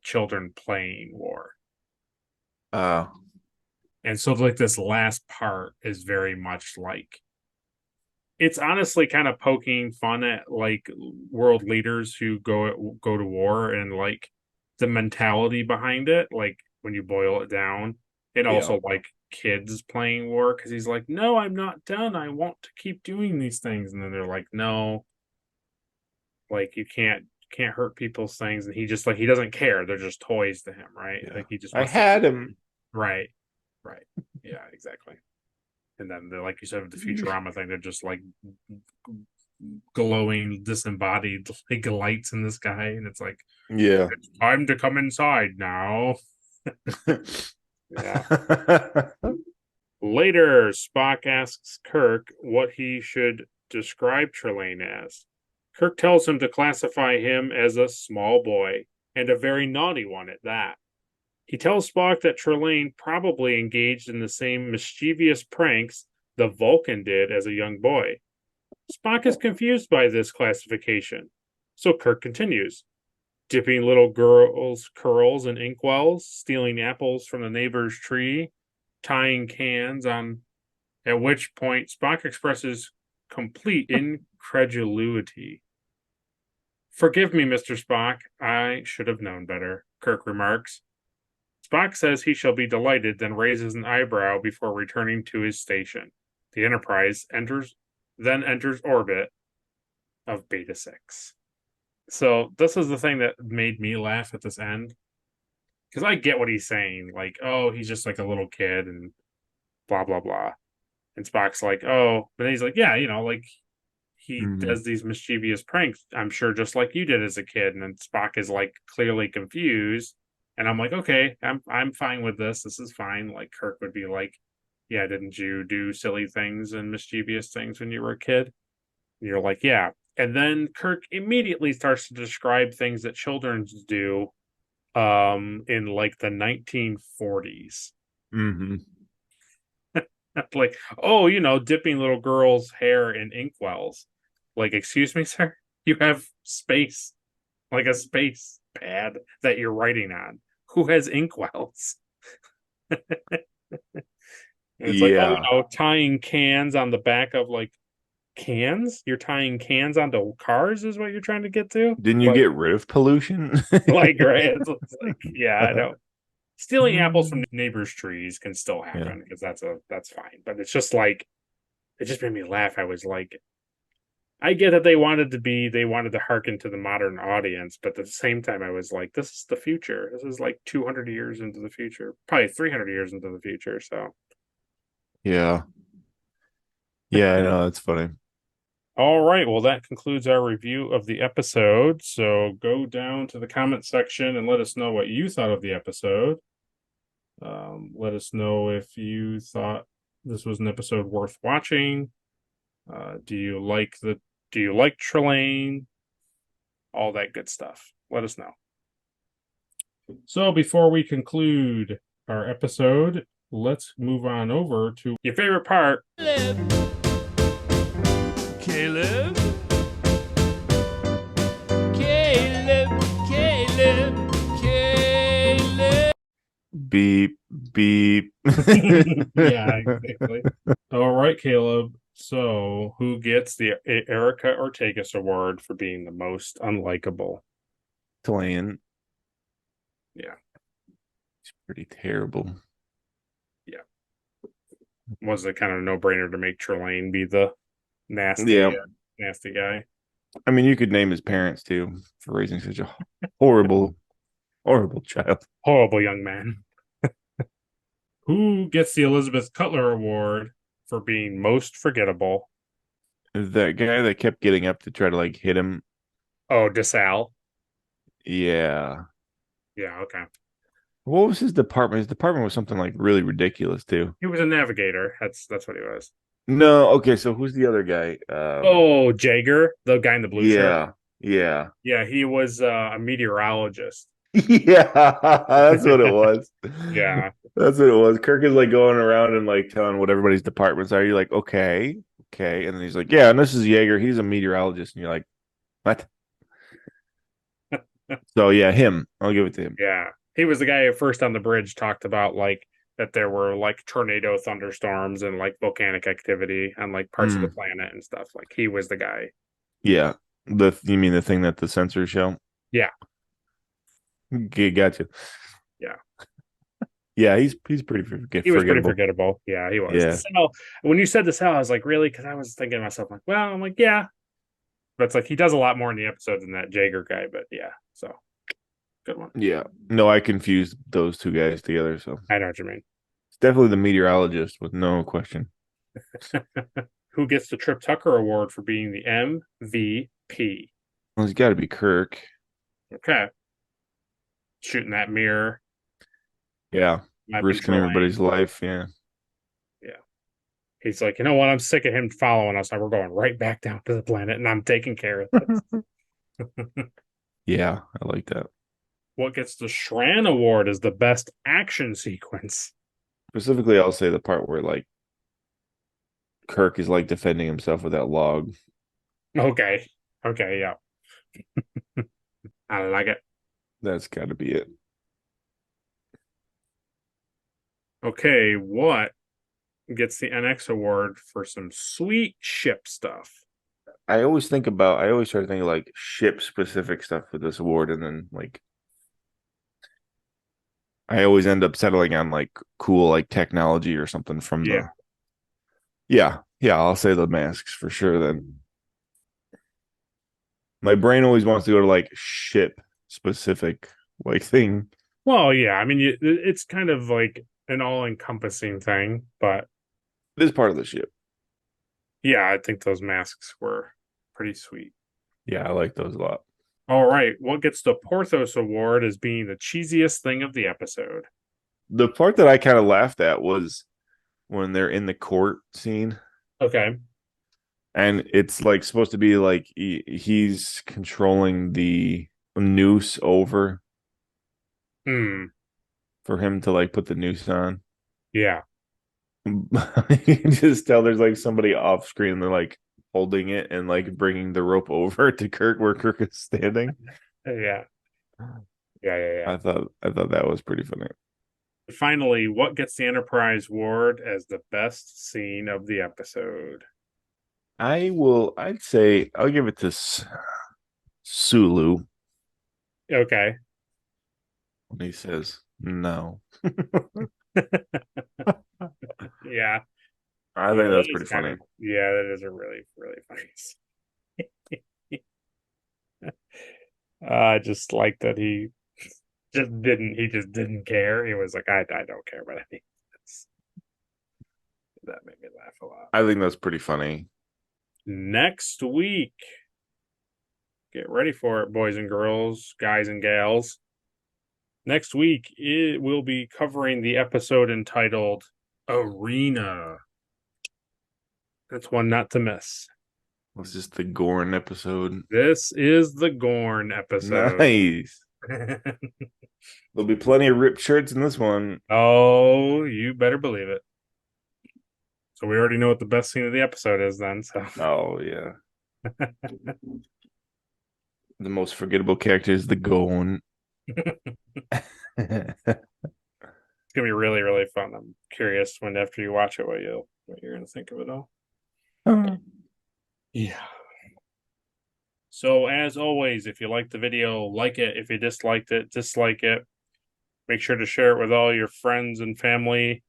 children playing war. And so like this last part is very much like, it's honestly kind of poking fun at like world leaders who go to war and like the mentality behind it, like when you boil it down, and also like kids playing war, because he's like, no, I'm not done, I want to keep doing these things, and then they're like, no, like you can't hurt people's things, and he just like, he doesn't care, they're just toys to him, right? Like he just wants him right yeah, exactly. And then they're like you said with the Futurama thing, they're just like glowing disembodied like lights in the sky, and it's like, it's time to come inside now. Yeah. Later, Spock asks Kirk what he should describe Trelane as. Kirk tells him to classify him as a small boy, and a very naughty one at that. He tells Spock that Trelane probably engaged in the same mischievous pranks the Vulcan did as a young boy. Spock is confused by this classification, so Kirk continues, dipping little girls' curls in inkwells, stealing apples from the neighbor's tree, tying cans on, at which point Spock expresses complete incredulity. Forgive me, Mr. Spock, I should have known better, Kirk remarks. Spock says he shall be delighted, then raises an eyebrow before returning to his station. The Enterprise enters orbit of Beta 6. So this is the thing that made me laugh at this end. Because I get what he's saying. Like, oh, he's just like a little kid and blah, blah, blah. And Spock's like, oh, but he's like, yeah, like he does these mischievous pranks, I'm sure, just like you did as a kid. And then Spock is like clearly confused. And I'm like, okay, I'm fine with this. This is fine. Like Kirk would be like, yeah, didn't you do silly things and mischievous things when you were a kid? And you're like, yeah. And then Kirk immediately starts to describe things that children do in like the 1940s. Like, oh, dipping little girls' hair in inkwells. Like, excuse me, sir? You have space, like a space pad that you're writing on. Who has inkwells? It's like, tying cans on the back of like cans. You're tying cans onto cars is what you're trying to get to. Didn't you get rid of pollution? Like, right? It's like, yeah, I know. Stealing apples from neighbors' trees can still happen because that's fine. But it's just like, it just made me laugh. I was like, I get that they wanted to hearken to the modern audience, but at the same time, I was like, this is the future. This is like 200 years into the future, probably 300 years into the future. So, Yeah. Yeah, I know. That's funny. all right. Well, that concludes our review of the episode. So go down to the comment section and let us know what you thought of the episode. Let us know if you thought this was an episode worth watching. Do you like Trelane? All that good stuff. Let us know. So before we conclude our episode, let's move on over to your favorite part. Caleb. Beep, beep. Yeah, exactly. All right, Caleb. So, who gets the Erica Ortegas Award for being the most unlikable? Trelane. Yeah. It's pretty terrible. Yeah. Was it kind of a no-brainer to make Trelane be the nasty guy? I mean, you could name his parents too for raising such a horrible child. Horrible young man. Who gets the Elizabeth Cutler Award for being most forgettable? That guy that kept getting up to try to like hit him. Oh, DeSalle. Yeah. Yeah, okay. What was his department? His department was something like really ridiculous too. He was a navigator. That's what he was. No, okay, so who's the other guy? Jaeger, the guy in the blue shirt. Yeah. Yeah, he was a meteorologist. Yeah, that's what it was. Yeah. That's what it was. Kirk is like going around and like telling what everybody's departments are. You're like, okay. And then he's like, yeah, and this is Jaeger. He's a meteorologist. And you're like, what? So yeah, him. I'll give it to him. Yeah. He was the guy who first on the bridge talked about like that there were like tornado thunderstorms and like volcanic activity on like parts of the planet and stuff. Like he was the guy. Yeah. You mean the thing that the sensors show? Yeah. Okay, gotcha. Yeah. Yeah, he's pretty forgettable. He was pretty forgettable. Yeah, he was. Yeah. So when you said this out, I was like, really? Because I was thinking to myself, like, well, I'm like, yeah. But it's like he does a lot more in the episode than that Jaeger guy. But yeah, so good one. Yeah. No, I confused those two guys together. So I know what you mean. It's definitely the meteorologist with no question. Who gets the Trip Tucker Award for being the MVP? Well, it's got to be Kirk. Okay. Shooting that mirror. Yeah. Risking everybody's life. Yeah. Yeah. He's like, you know what? I'm sick of him following us. And we're going right back down to the planet and I'm taking care of this. Yeah, I like that. What gets the Shran Award is the best action sequence. Specifically, I'll say the part where like Kirk is like defending himself with that log. Okay. Yeah. I like it. That's got to be it. Okay, what gets the NX Award for some sweet ship stuff? I always try to think of like ship specific stuff with this award, and then like I always end up settling on like cool like technology or something from the Yeah, I'll say the masks for sure then. My brain always wants to go to like ship specific like thing. Well, yeah, I mean it's kind of like an all-encompassing thing, but it is part of the ship. Yeah, I think those masks were pretty sweet. Yeah, I like those a lot. All right, what gets the Porthos Award as being the cheesiest thing of the episode? The part that I kind of laughed at was when they're in the court scene. Okay. And it's like supposed to be like he's controlling the noose over for him to like put the noose on. Yeah. You can just tell there's like somebody off screen. They're like holding it and like bringing the rope over to Kirk where Kirk is standing. Yeah. I thought that was pretty funny. Finally, what gets the Enterprise Award as the best scene of the episode? I'd say I'll give it to Sulu. Okay. When he says no. Yeah. I think that's pretty funny. Yeah, that is a really, really funny scene. I just like that he just didn't care. He was like, I don't care about any of this. That made me laugh a lot. I think that's pretty funny. Next week, get ready for it, boys and girls, guys and gals. Next week, it will be covering the episode entitled Arena. That's one not to miss. Was this the Gorn episode? This is the Gorn episode. Nice. There'll be plenty of ripped shirts in this one. Oh, you better believe it. So we already know what the best scene of the episode is then. So. Oh, yeah. The most forgettable character is the Gorn. It's gonna be really, really fun. I'm curious when after you watch it what you're gonna think of it all. Yeah. So as always, if you liked the video, like it. If you disliked it, dislike it. Make sure to share it with all your friends and family,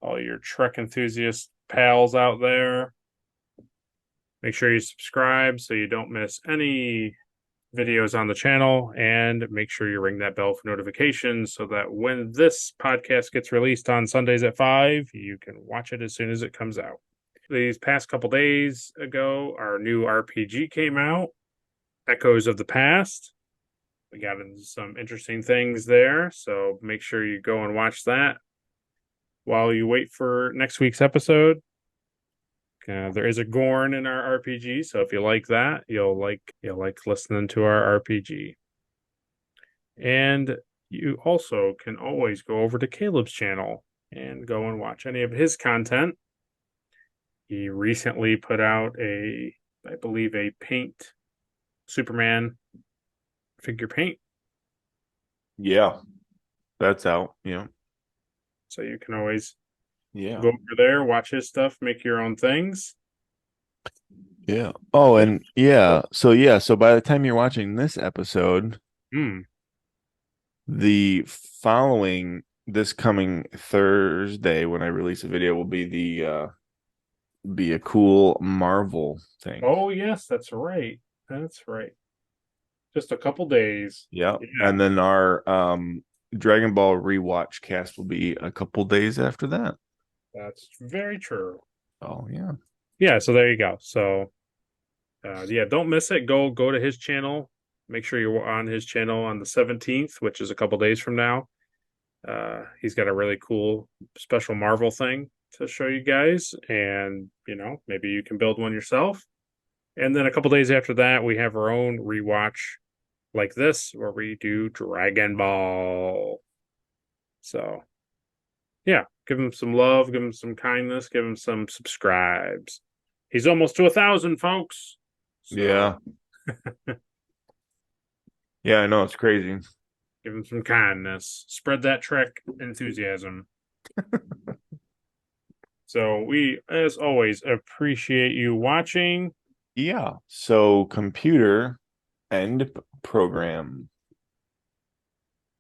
all your Trek enthusiast pals out there. Make sure you subscribe so you don't miss any videos on the channel, and make sure you ring that bell for notifications so that when this podcast gets released on Sundays at 5, you can watch it as soon as it comes out. These past couple days ago, our new RPG came out, Echoes of the Past. We got into some interesting things there, so make sure you go and watch that while you wait for next week's episode. There is a Gorn in our RPG, so if you like that, you'll like listening to our RPG. And you also can always go over to Caleb's channel and go and watch any of his content. He recently put out I believe a paint Superman figure paint. Yeah, that's out. Yeah. So you can always go over there, watch his stuff, make your own things. Yeah. Oh, and so by the time you're watching this episode, the following this coming Thursday when I release a video will be a cool Marvel thing. Oh yes, that's right. Just a couple days. Yeah. And then our Dragon Ball rewatch cast will be a couple days after that. That's very true. Oh yeah. Yeah, so there you go. So don't miss it. Go to his channel. Make sure you're on his channel on the 17th, which is a couple days from now. He's got a really cool special Marvel thing to show you guys, and maybe you can build one yourself. And then a couple days after that, we have our own rewatch like this where we do Dragon Ball. So yeah, give him some love, give him some kindness, give him some subscribes. He's almost to 1,000, folks. So. Yeah. Yeah, I know, it's crazy. Give him some kindness. Spread that Trek enthusiasm. So we, as always, appreciate you watching. Yeah. So computer end program.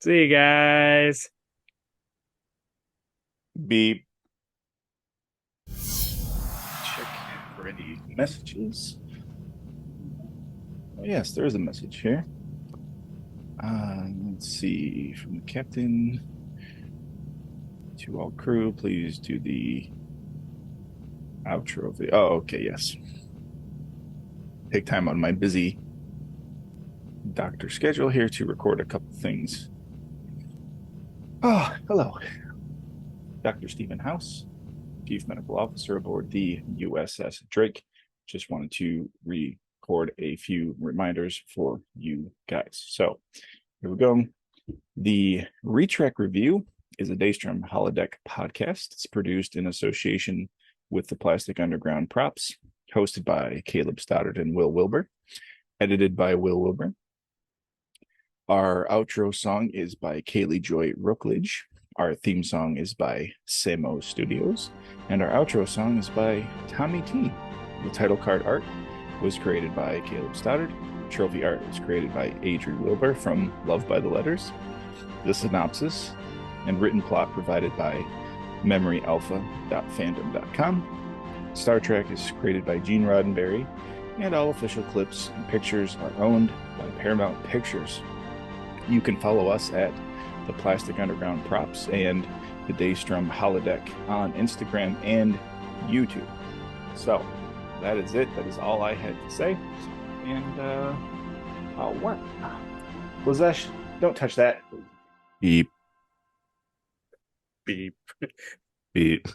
See you guys. Beep. Check for any messages. Oh, yes, there is a message here. Let's see. From the captain to all crew, please do the outro video. Oh, okay, yes. Take time on my busy doctor schedule here to record a couple things. Oh, hello. Dr. Stephen House, Chief Medical Officer aboard the USS Drake. Just wanted to record a few reminders for you guys. So here we go. The Retrek Review is a Daystrom Holodeck podcast. It's produced in association with the Plastic Underground Props, hosted by Caleb Stoddard and Will Wilbur, edited by Will Wilbur. Our outro song is by Kaylee Joy Rookledge. Our theme song is by Samo Studios. And our outro song is by Tommy T. The title card art was created by Caleb Stoddard. Trophy art was created by Adrian Wilbur from Love by the Letters. The synopsis and written plot provided by memoryalpha.fandom.com. Star Trek is created by Gene Roddenberry and all official clips and pictures are owned by Paramount Pictures. You can follow us at the Plastic Underground Props and the Daystrom Holodeck on Instagram and YouTube. So that is it. That is all I had to say. And what? Lazesh, don't touch that. Beep. Beep. Beep.